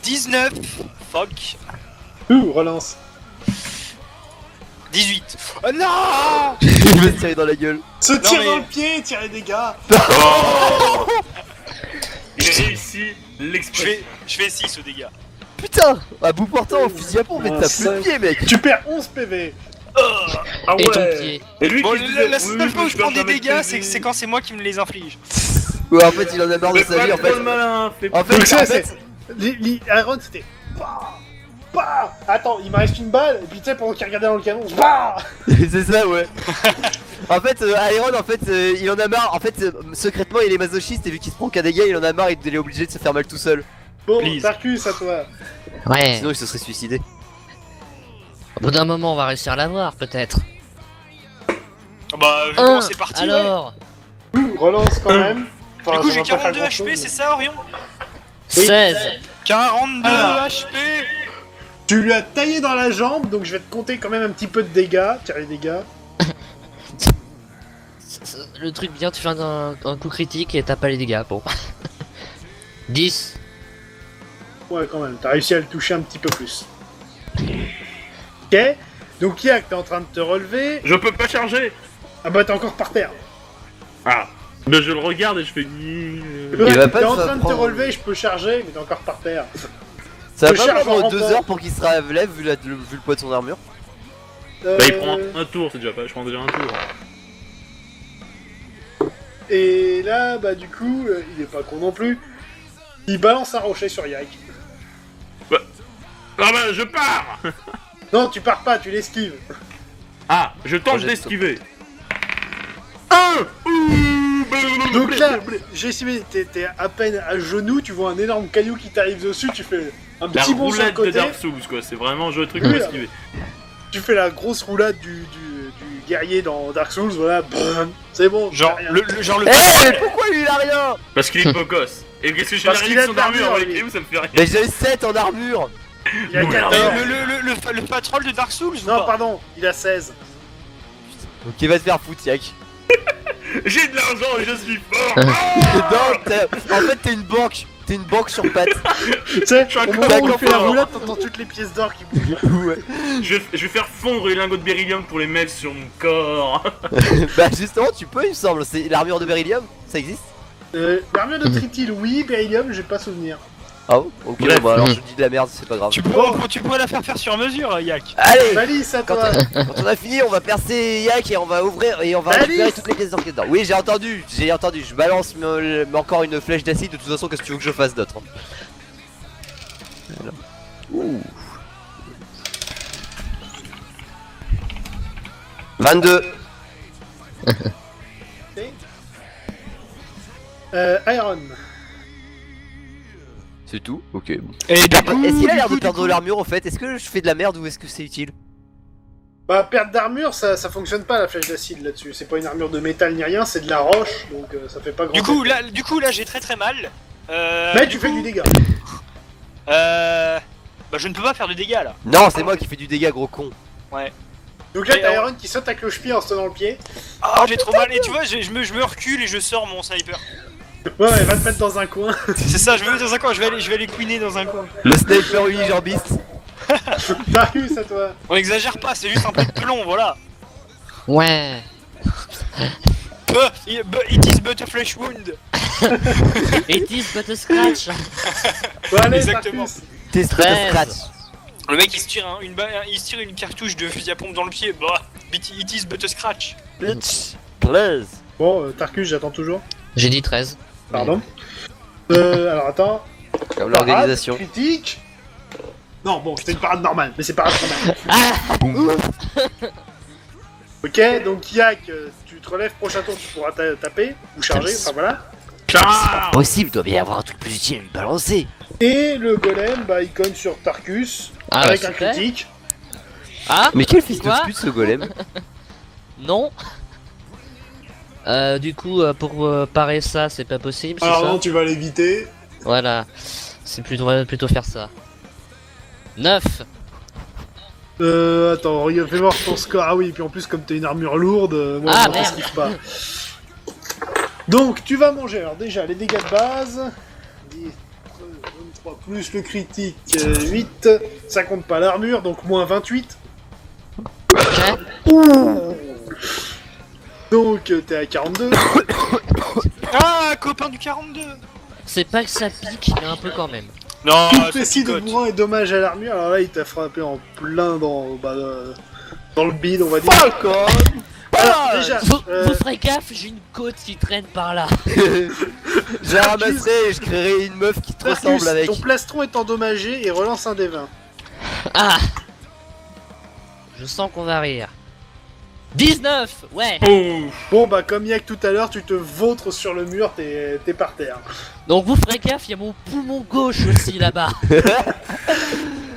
[SPEAKER 2] 19. Fuck.
[SPEAKER 1] Relance.
[SPEAKER 2] 18. Oh non.
[SPEAKER 4] Il me tirer dans la gueule.
[SPEAKER 1] Se tire
[SPEAKER 2] mais-
[SPEAKER 1] dans le pied, tire les dégâts.
[SPEAKER 3] Il a réussi l'exploit.
[SPEAKER 2] Je fais 6 au dégâts.
[SPEAKER 4] Putain, à bout portant, au fusil à pompe, mais t'as plus de pied, mec.
[SPEAKER 1] Tu perds 11 PV.
[SPEAKER 3] Ah
[SPEAKER 5] Et ton pied.
[SPEAKER 3] Et lui
[SPEAKER 2] Bon,
[SPEAKER 3] qui se disait,
[SPEAKER 2] la
[SPEAKER 3] oui,
[SPEAKER 2] seule fois où je prends des
[SPEAKER 3] perds jamais de
[SPEAKER 2] dégâts,
[SPEAKER 3] PV.
[SPEAKER 2] c'est quand c'est moi qui me les inflige.
[SPEAKER 4] Ouais, en fait, il en a marre de
[SPEAKER 3] Fais
[SPEAKER 4] sa
[SPEAKER 3] pas
[SPEAKER 4] vie, en
[SPEAKER 3] trop
[SPEAKER 4] fait.
[SPEAKER 3] le malin, fais
[SPEAKER 4] En
[SPEAKER 3] pas.
[SPEAKER 1] Donc
[SPEAKER 4] fait,
[SPEAKER 1] ça,
[SPEAKER 4] en fait,
[SPEAKER 1] c'est. Iron, c'était. Bah. Attends, il me reste une balle, et puis tu sais, pendant qu'il regardait dans le canon, bah.
[SPEAKER 4] c'est ça, ouais. En fait, Iron, en fait, il en a marre. En fait, secrètement, il est masochiste et vu qu'il se prend qu'un dégât, il en a marre et il est obligé de se faire mal tout seul.
[SPEAKER 1] Bon,
[SPEAKER 3] Please.
[SPEAKER 1] Tarkus, à toi.
[SPEAKER 5] Ouais.
[SPEAKER 4] Sinon, il se serait suicidé.
[SPEAKER 5] Au bout d'un moment, on va réussir à l'avoir, peut-être.
[SPEAKER 2] Bah, vu comment c'est parti. ouais.
[SPEAKER 5] Alors
[SPEAKER 1] Relance quand même. Enfin,
[SPEAKER 2] Du coup,
[SPEAKER 1] ça
[SPEAKER 2] j'ai
[SPEAKER 1] va pas faire
[SPEAKER 2] 42
[SPEAKER 1] grand-chose,
[SPEAKER 2] HP,
[SPEAKER 1] mais-
[SPEAKER 2] c'est ça, Orion?
[SPEAKER 5] 16.
[SPEAKER 2] 42
[SPEAKER 1] Ah.
[SPEAKER 2] HP.
[SPEAKER 1] Tu lui as taillé dans la jambe, donc je vais te compter quand même un petit peu de dégâts. Tire les dégâts.
[SPEAKER 5] Le truc bien, tu fais un coup critique et t'as pas les dégâts, bon. 10.
[SPEAKER 1] Ouais, quand même, t'as réussi à le toucher un petit peu plus. Ok. Donc, Yak, t'es en train de te relever.
[SPEAKER 3] Je peux pas charger.
[SPEAKER 1] Ah bah, t'es encore par terre.
[SPEAKER 3] Ah. Ben je le regarde et je fais.
[SPEAKER 1] Ouais,
[SPEAKER 4] va pas
[SPEAKER 1] t'es en
[SPEAKER 4] se
[SPEAKER 1] train de te
[SPEAKER 4] prendre-
[SPEAKER 1] relever, je peux charger, mais t'es encore par terre.
[SPEAKER 4] Ça
[SPEAKER 1] Je
[SPEAKER 4] va pas
[SPEAKER 1] charge
[SPEAKER 4] prendre
[SPEAKER 1] en
[SPEAKER 4] 2
[SPEAKER 1] rentrant.
[SPEAKER 4] heures pour qu'il se relève vu le poids de son armure.
[SPEAKER 3] Bah il prend un tour, c'est déjà pas. Je prends déjà un tour.
[SPEAKER 1] Et là, bah du coup, il est pas con non plus. Il balance un rocher sur Yak.
[SPEAKER 3] Ah bah je pars.
[SPEAKER 1] Non, tu pars pas, tu l'esquives.
[SPEAKER 3] Ah, je tente
[SPEAKER 4] Projet de
[SPEAKER 3] d'esquiver.
[SPEAKER 1] Donc là, j'ai estimé, t'es à peine à genoux, tu vois un énorme caillou qui t'arrive dessus, tu fais un
[SPEAKER 3] La
[SPEAKER 1] petit bond sur le
[SPEAKER 3] roulette de
[SPEAKER 1] côté,
[SPEAKER 3] Dark Souls, quoi. C'est vraiment le truc
[SPEAKER 1] Oui,
[SPEAKER 3] pour
[SPEAKER 1] là.
[SPEAKER 3] esquiver.
[SPEAKER 1] tu fais la grosse roulade du guerrier dans Dark Souls, voilà, brrr, c'est bon.
[SPEAKER 2] Genre,
[SPEAKER 1] t'as rien.
[SPEAKER 2] genre le
[SPEAKER 4] Eh, mais pourquoi lui il a rien?
[SPEAKER 3] Parce qu'il est beau gosse. Et qu'est-ce que j'ai
[SPEAKER 1] Parce
[SPEAKER 3] la
[SPEAKER 1] qu'il a
[SPEAKER 3] réduction
[SPEAKER 1] de l'armure,
[SPEAKER 3] d'armure avec
[SPEAKER 1] lui.
[SPEAKER 3] les ça me fait rien.
[SPEAKER 4] Mais j'ai 7 en armure.
[SPEAKER 1] Il a
[SPEAKER 3] Non,
[SPEAKER 1] 14.
[SPEAKER 2] le patrol de Dark Souls ou
[SPEAKER 1] Non,
[SPEAKER 2] pas
[SPEAKER 1] pardon, il a 16.
[SPEAKER 4] Ok, va te faire foutre, Yak.
[SPEAKER 3] J'ai de l'argent et je suis fort.
[SPEAKER 4] En fait, t'es une banque. T'es une banque sur pattes.
[SPEAKER 1] Tu sais,
[SPEAKER 3] Je suis un
[SPEAKER 1] au moment où il
[SPEAKER 3] connard.
[SPEAKER 1] fait la roulade, t'entends toutes les pièces d'or qui bougent.
[SPEAKER 4] Ouais.
[SPEAKER 3] Je vais faire fondre les lingots de beryllium pour les mettre sur mon corps.
[SPEAKER 4] Bah, justement, tu peux, il me semble. C'est l'armure de beryllium. Ça existe?
[SPEAKER 1] L'armure de Tritil, oui, Beryllium, j'ai pas souvenir.
[SPEAKER 4] Ah bon? Ok,
[SPEAKER 3] Bref.
[SPEAKER 4] bah alors je dis de la merde, c'est pas grave.
[SPEAKER 2] tu pourrais la faire sur mesure, Yak.
[SPEAKER 4] Allez!
[SPEAKER 1] Malice à
[SPEAKER 4] Quand,
[SPEAKER 1] toi.
[SPEAKER 4] quand on a fini, on va percer Yak et on va ouvrir et on va
[SPEAKER 1] Alice
[SPEAKER 4] récupérer toutes les pièces d'or qu'il y a dedans. Oui, j'ai entendu. Je balance encore une flèche d'acide. De toute façon, qu'est-ce que tu veux que je fasse d'autre? Voilà. Ouh. 22.
[SPEAKER 1] Iron.
[SPEAKER 4] C'est tout? Ok. Bon.
[SPEAKER 2] Et du coup,
[SPEAKER 4] Est-ce qu'il a l'air de
[SPEAKER 1] du
[SPEAKER 4] perdre
[SPEAKER 1] coup.
[SPEAKER 4] de l'armure au fait? Est-ce que je fais de la merde ou est-ce que c'est utile?
[SPEAKER 1] Bah, perte d'armure, ça fonctionne pas la flèche d'acide là-dessus. C'est pas une armure de métal ni rien, c'est de la roche, donc ça fait pas grand
[SPEAKER 2] du coup,
[SPEAKER 1] effet.
[SPEAKER 2] là, j'ai très mal.
[SPEAKER 1] Mais tu fais du dégât.
[SPEAKER 2] Bah, je ne peux pas faire de dégâts là.
[SPEAKER 4] Non, c'est moi qui fais du dégât, gros con.
[SPEAKER 1] Donc là,
[SPEAKER 2] Et
[SPEAKER 1] t'as
[SPEAKER 2] on-
[SPEAKER 1] Iron qui saute à cloche-pied en se tenant le pied.
[SPEAKER 2] Ah, j'ai trop mal. Et tu vois, je me recule et je sors mon sniper.
[SPEAKER 1] Ouais, va te mettre dans un coin.
[SPEAKER 2] C'est ça, je me mets dans un coin. Je vais aller queener dans un coin.
[SPEAKER 4] Le sniper unijambiste.
[SPEAKER 1] Marius, à toi.
[SPEAKER 2] On exagère pas, c'est juste un peu de plomb, voilà.
[SPEAKER 5] Ouais.
[SPEAKER 2] It is but a flesh wound.
[SPEAKER 5] It is but a scratch.
[SPEAKER 1] Bon, allez,
[SPEAKER 2] Exactement.
[SPEAKER 1] Tarkus.
[SPEAKER 4] T'es
[SPEAKER 5] Treize.
[SPEAKER 4] scratch.
[SPEAKER 2] Le mec il se tire il se tire une cartouche de fusil à pompe dans le pied. Bah, it is but a scratch.
[SPEAKER 4] Bitch. Please.
[SPEAKER 1] Bon, Tarkus, j'attends toujours.
[SPEAKER 5] J'ai dit 13.
[SPEAKER 1] Pardon. Alors attends.
[SPEAKER 4] Comme l'organisation.
[SPEAKER 1] Parade critique. Non, bon, c'était une parade normale, mais c'est parade quand même. Ok, donc Yak, tu te relèves, prochain tour, tu pourras taper ou charger, enfin voilà.
[SPEAKER 3] Ah
[SPEAKER 4] Possible, doit bien y avoir un truc plus utile à lui balancer.
[SPEAKER 1] Et le golem, bah, il cogne sur Tarkus
[SPEAKER 5] Ah,
[SPEAKER 1] avec
[SPEAKER 5] bah,
[SPEAKER 1] un
[SPEAKER 5] super.
[SPEAKER 1] critique.
[SPEAKER 5] Ah
[SPEAKER 4] Mais quel fils
[SPEAKER 5] Quoi
[SPEAKER 4] de pute ce golem.
[SPEAKER 5] Non. Du coup, pour parer ça, c'est pas possible, c'est
[SPEAKER 1] Alors
[SPEAKER 5] ça
[SPEAKER 1] non, tu vas l'éviter.
[SPEAKER 5] Voilà. C'est plutôt faire ça. 9.
[SPEAKER 1] Attends, regarde, fais voir ton score. Ah oui, et puis en plus, comme t'as une armure lourde, moi,
[SPEAKER 5] Ah,
[SPEAKER 1] je
[SPEAKER 5] merde.
[SPEAKER 1] t'esquive pas. Donc, tu vas manger, alors déjà, les dégâts de base. 10, 23, plus le critique, 8. Ça compte pas l'armure, donc moins 28. Donc, t'es à 42.
[SPEAKER 2] Ah, copain du 42.
[SPEAKER 5] C'est pas que ça pique, mais un peu quand même.
[SPEAKER 2] Non,
[SPEAKER 1] Tout
[SPEAKER 2] ça
[SPEAKER 1] précis de
[SPEAKER 2] picote.
[SPEAKER 1] mouvement et dommage à l'armure. Alors là, il t'a frappé en plein dans le bide, on va dire.
[SPEAKER 4] Fuck off.
[SPEAKER 1] Alors, déjà,
[SPEAKER 5] Vous ferez gaffe, j'ai une côte qui traîne par là.
[SPEAKER 4] Je la ramasserai et je créerai une meuf qui te
[SPEAKER 1] Tarkus,
[SPEAKER 4] ressemble avec.
[SPEAKER 1] ton plastron est endommagé et relance un des 20.
[SPEAKER 5] Ah. Je sens qu'on va rire. 19. Ouais.
[SPEAKER 3] Oh
[SPEAKER 1] Bon, bah, comme Yak tout à l'heure, tu te vautres sur le mur, t'es par terre.
[SPEAKER 5] Donc vous ferez gaffe, il y a mon poumon gauche aussi là-bas.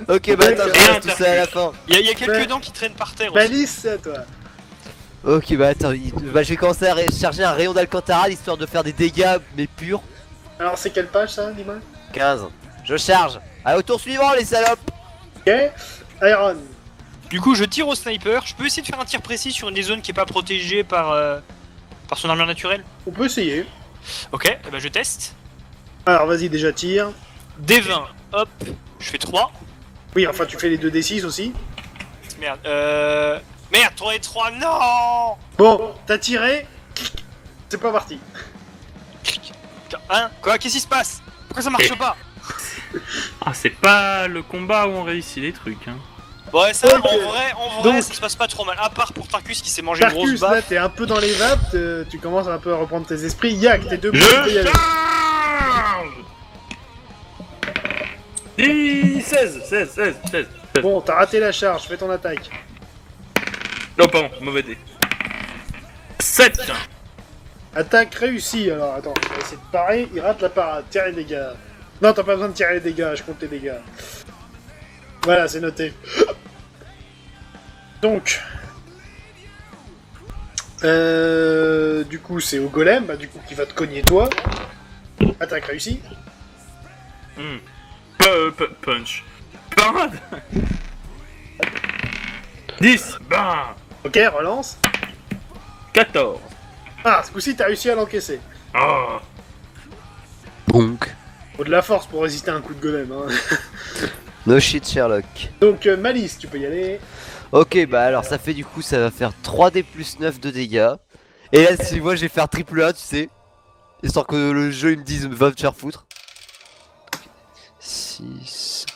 [SPEAKER 4] Ok, bah attends,
[SPEAKER 1] Et
[SPEAKER 4] je
[SPEAKER 3] un
[SPEAKER 4] reste tout ça à la fin.
[SPEAKER 2] Il y a quelques
[SPEAKER 1] Ouais.
[SPEAKER 2] dents qui traînent par terre aussi.
[SPEAKER 1] Malice, c'est à toi.
[SPEAKER 4] Ok, bah attends, bah, je vais commencer à charger un rayon d'Alcantara histoire de faire des dégâts, mais purs.
[SPEAKER 1] Alors, c'est quelle page, ça, dis-moi?
[SPEAKER 4] 15. Je charge. Allez, au tour suivant, les salopes.
[SPEAKER 1] Ok. Iron.
[SPEAKER 2] Du coup, je tire au sniper. Je peux essayer de faire un tir précis sur une des zones qui est pas protégée par son armure naturelle.
[SPEAKER 1] On peut essayer.
[SPEAKER 2] Ok, eh ben je teste.
[SPEAKER 1] Alors, vas-y, déjà tire.
[SPEAKER 2] D20, hop, je fais 3.
[SPEAKER 1] Oui, enfin, tu fais les 2d6 aussi.
[SPEAKER 2] Merde, merde, 3 et 3, non.
[SPEAKER 1] Bon, t'as tiré. C'est pas parti.
[SPEAKER 2] Putain, hein. Quoi, qu'est-ce qui se passe? Pourquoi ça marche pas?
[SPEAKER 3] Ah, c'est pas le combat où on réussit les trucs, hein.
[SPEAKER 2] Ouais, ça,
[SPEAKER 1] Ok.
[SPEAKER 2] en vrai,
[SPEAKER 1] Donc-
[SPEAKER 2] ça se passe pas trop mal. À part pour Tarkus qui s'est mangé une grosse
[SPEAKER 1] Tarkus, là,
[SPEAKER 2] baffe.
[SPEAKER 1] t'es un peu dans les vapes. Tu commences un peu à reprendre tes esprits. Yak, t'es debout. tu peux y
[SPEAKER 3] Je
[SPEAKER 1] aller.
[SPEAKER 3] charge 10, 16.
[SPEAKER 1] Bon, t'as raté la charge. Fais ton attaque.
[SPEAKER 3] Oh, pardon, mauvais dé. 7.
[SPEAKER 1] Attaque réussie. Alors attends, je vais essayer de parer. Il rate la parade. Tire les dégâts. Non, t'as pas besoin de tirer les dégâts. Je compte les dégâts. Voilà, c'est noté. Donc. Du coup, c'est au golem, bah, du coup, qui va te cogner toi. Attaque réussie.
[SPEAKER 3] Punch. Parade. 10. Bam.
[SPEAKER 1] Ok, relance.
[SPEAKER 3] 14.
[SPEAKER 1] Ah, ce coup-ci, t'as réussi à l'encaisser.
[SPEAKER 3] Oh.
[SPEAKER 4] Donc.
[SPEAKER 1] Faut de la force pour résister à un coup de golem. Hein.
[SPEAKER 4] No shit Sherlock.
[SPEAKER 1] Donc, Malice, tu peux y aller.
[SPEAKER 4] Ok, bah alors ça fait du coup, ça va faire 3D plus 9 de dégâts. Et là, si moi je vais faire triple A, tu sais. Histoire que le jeu il me dise va te faire foutre. 6.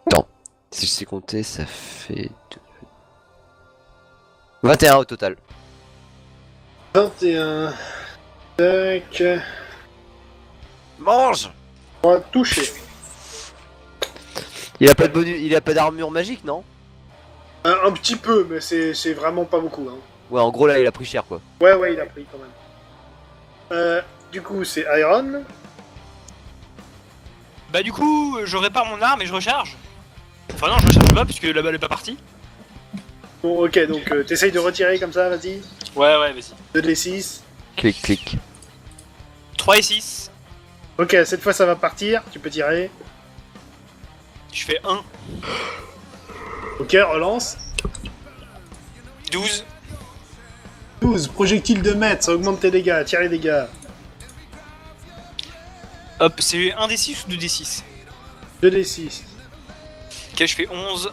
[SPEAKER 4] Attends, si je sais compter, ça fait 21 au total.
[SPEAKER 1] 21. Tac.
[SPEAKER 4] Mange.
[SPEAKER 1] 3 touché.
[SPEAKER 4] Il a pas de bonus, il a pas d'armure magique, non?
[SPEAKER 1] Un petit peu, mais c'est vraiment pas beaucoup. Hein.
[SPEAKER 4] Ouais, en gros là il a pris cher quoi.
[SPEAKER 1] Ouais, il a pris quand même. Du coup, c'est Iron.
[SPEAKER 2] Bah du coup, je répare mon arme et je recharge. Enfin non, je recharge pas puisque la balle est pas partie.
[SPEAKER 1] Bon, ok, donc t'essayes de retirer comme ça, vas-y.
[SPEAKER 2] Ouais, vas-y.
[SPEAKER 1] 2d6.
[SPEAKER 4] Clic clic.
[SPEAKER 2] 3 et 6.
[SPEAKER 1] Ok, cette fois ça va partir, tu peux tirer.
[SPEAKER 2] Je fais 1.
[SPEAKER 1] Ok, relance.
[SPEAKER 2] 12.
[SPEAKER 1] 12, projectile de mètre, ça augmente tes dégâts, tire les dégâts.
[SPEAKER 2] Hop, c'est 1 d6 ou 2 d6?
[SPEAKER 1] 2d6.
[SPEAKER 2] Ok, je fais 11.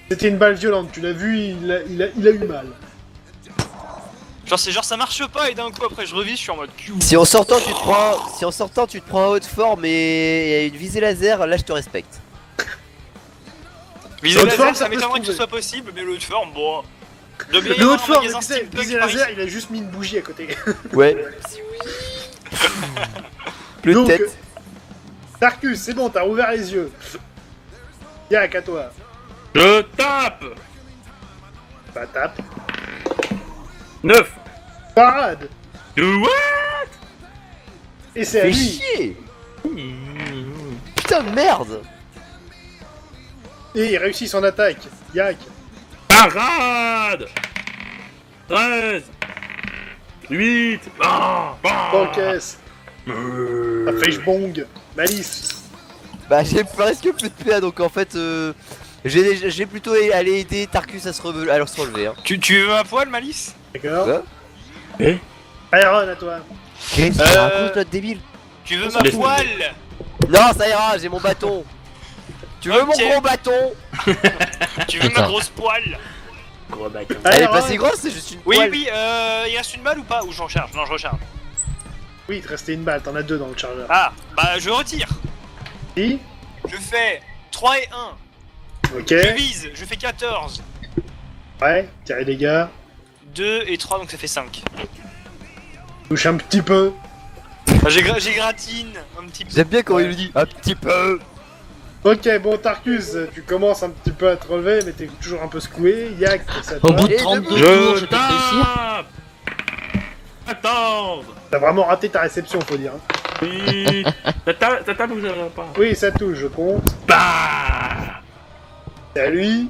[SPEAKER 1] C'était une balle violente, tu l'as vu, il a eu mal.
[SPEAKER 2] Genre c'est genre ça marche pas et d'un coup après je revis, je suis en mode Q.
[SPEAKER 4] Si en sortant tu te prends un haut de forme et une visée laser, là je te respecte.
[SPEAKER 2] Viser
[SPEAKER 1] Haute forme,
[SPEAKER 2] laser,
[SPEAKER 1] ça
[SPEAKER 2] ça
[SPEAKER 1] peut
[SPEAKER 2] m'étonnerait
[SPEAKER 1] se
[SPEAKER 2] que ce
[SPEAKER 1] trouver.
[SPEAKER 2] soit possible, mais l'autre forme, bon. Il doit bien y
[SPEAKER 1] Le haut
[SPEAKER 2] avoir
[SPEAKER 1] de
[SPEAKER 2] un
[SPEAKER 1] forme,
[SPEAKER 2] magasin
[SPEAKER 1] tu sais,
[SPEAKER 2] steampunk
[SPEAKER 1] visé
[SPEAKER 2] par
[SPEAKER 1] laser,
[SPEAKER 2] ici.
[SPEAKER 1] il a juste mis une bougie à côté.
[SPEAKER 4] Ouais. Plus de
[SPEAKER 1] Donc,
[SPEAKER 4] tête.
[SPEAKER 1] Tarkus, c'est bon, t'as ouvert les yeux. Yak, à toi.
[SPEAKER 3] Je tape.
[SPEAKER 1] Bah tape.
[SPEAKER 3] 9.
[SPEAKER 1] Parade.
[SPEAKER 3] Do what?
[SPEAKER 1] Et c'est à
[SPEAKER 4] Fais
[SPEAKER 1] lui.
[SPEAKER 4] chier. Putain de merde.
[SPEAKER 1] Et il réussit son attaque. Yak.
[SPEAKER 3] Parade. 13. 8.
[SPEAKER 1] Encaisse. La fèche bong. Malice.
[SPEAKER 4] Bah j'ai presque plus de PA donc en fait j'ai plutôt allé aider Tarkus à se relever hein.
[SPEAKER 2] Tu veux ma poêle, Malice?
[SPEAKER 1] D'accord.
[SPEAKER 4] Quoi
[SPEAKER 3] Eh?
[SPEAKER 1] Iron, à toi.
[SPEAKER 4] Qu'est-ce que tu racontes l'autre débile?
[SPEAKER 2] Tu veux ma
[SPEAKER 3] Laisse-
[SPEAKER 2] poêle?
[SPEAKER 4] Non ça ira, j'ai mon bâton. Tu veux
[SPEAKER 2] Ok.
[SPEAKER 4] mon gros bâton?
[SPEAKER 2] Tu veux ma
[SPEAKER 5] Putain.
[SPEAKER 2] grosse poêle?
[SPEAKER 3] Gros bâton.
[SPEAKER 4] Elle est
[SPEAKER 1] Iron.
[SPEAKER 4] pas si grosse, c'est juste une
[SPEAKER 2] Oui,
[SPEAKER 4] poêle.
[SPEAKER 2] oui, il reste une balle ou pas? Ou je recharge? Non, je recharge.
[SPEAKER 1] Oui, il te restait une balle, t'en as 2 dans le chargeur.
[SPEAKER 2] Ah, bah je retire.
[SPEAKER 1] Si.
[SPEAKER 2] Je fais 3 et 1.
[SPEAKER 1] Ok.
[SPEAKER 2] Je vise, je fais 14.
[SPEAKER 1] Ouais, tire les dégâts.
[SPEAKER 2] 2 et 3, donc ça fait 5.
[SPEAKER 1] Touche un petit peu.
[SPEAKER 2] Ah, j'ai gratine un petit peu.
[SPEAKER 4] J'aime bien quand il lui dit un petit peu.
[SPEAKER 1] Ok, bon, Tarkus, tu commences un petit peu à te relever, mais t'es toujours un peu secoué. Yak, c'est à
[SPEAKER 5] Au
[SPEAKER 1] toi.
[SPEAKER 5] bout de
[SPEAKER 4] Et
[SPEAKER 5] 32 tours,
[SPEAKER 3] Je
[SPEAKER 5] je vais peut-être réussir.
[SPEAKER 3] tape. 14.
[SPEAKER 1] T'as vraiment raté ta réception, faut dire. Hein.
[SPEAKER 3] 8. Ça tape ou ça va pas?
[SPEAKER 1] Oui, ça touche, je compte.
[SPEAKER 3] Bah.
[SPEAKER 1] C'est à lui.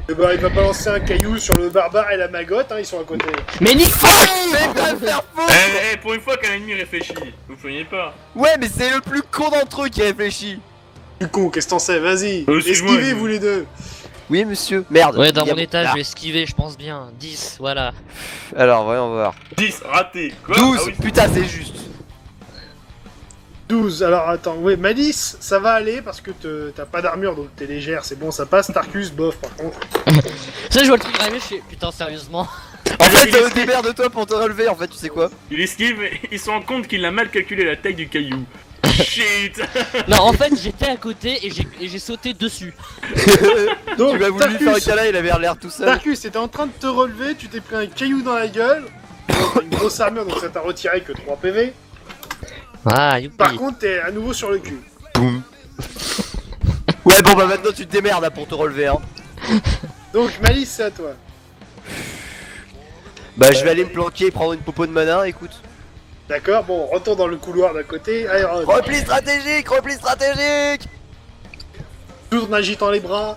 [SPEAKER 1] Et bah, il va balancer un caillou sur le barbare et la magotte, hein, ils sont à côté.
[SPEAKER 5] Mais nique
[SPEAKER 4] Mais va faire faux.
[SPEAKER 3] Pour une fois qu'un ennemi réfléchit, vous soignez pas.
[SPEAKER 4] Ouais mais c'est le plus con d'entre eux qui réfléchit.
[SPEAKER 1] Du coup, qu'est-ce que t'en sais? Vas-y.
[SPEAKER 3] Excuse-moi,
[SPEAKER 1] Esquivez,
[SPEAKER 3] je-
[SPEAKER 1] vous les deux.
[SPEAKER 4] Oui monsieur, merde.
[SPEAKER 5] Ouais, dans
[SPEAKER 4] Il y a
[SPEAKER 5] mon étage,
[SPEAKER 4] Ah.
[SPEAKER 5] je vais esquiver, je pense bien. 10, voilà.
[SPEAKER 4] Alors voyons voir.
[SPEAKER 3] 10, raté. Quoi?
[SPEAKER 4] 12,
[SPEAKER 3] Ah oui.
[SPEAKER 4] putain c'est juste.
[SPEAKER 1] 12, alors attends, oui, Malice, ça va aller parce que t'as pas d'armure donc t'es légère, c'est bon, ça passe. Tarkus, bof par contre.
[SPEAKER 5] Ça, je vois le truc arriver, je fais putain, sérieusement.
[SPEAKER 4] En fait démerde-toi pour te relever en fait, tu sais quoi.
[SPEAKER 3] Il esquive et il se rend compte qu'il a mal calculé la taille du caillou. Shit.
[SPEAKER 5] Non, en fait, j'étais à côté et j'ai sauté dessus.
[SPEAKER 1] Donc,
[SPEAKER 4] Tu m'as voulu lui faire un
[SPEAKER 1] Tarkus,
[SPEAKER 4] câlin, il avait l'air tout seul.
[SPEAKER 1] Tarkus, t'étais en train de te relever, tu t'es pris un caillou dans la gueule. T'as une grosse armure donc ça t'a retiré que 3 PV.
[SPEAKER 5] Ah, youpi.
[SPEAKER 1] Par contre, t'es à nouveau sur le cul.
[SPEAKER 4] Boum. Ouais, bon, bah maintenant tu te démerdes là, pour te relever, hein.
[SPEAKER 1] Donc, Malice, c'est à toi.
[SPEAKER 4] Bah, je vais aller me planquer et prendre une popo de mana, écoute.
[SPEAKER 1] D'accord, bon, retourne dans le couloir d'à côté. Iron,
[SPEAKER 4] Repli stratégique, repli stratégique.
[SPEAKER 1] toujours en agitant les bras.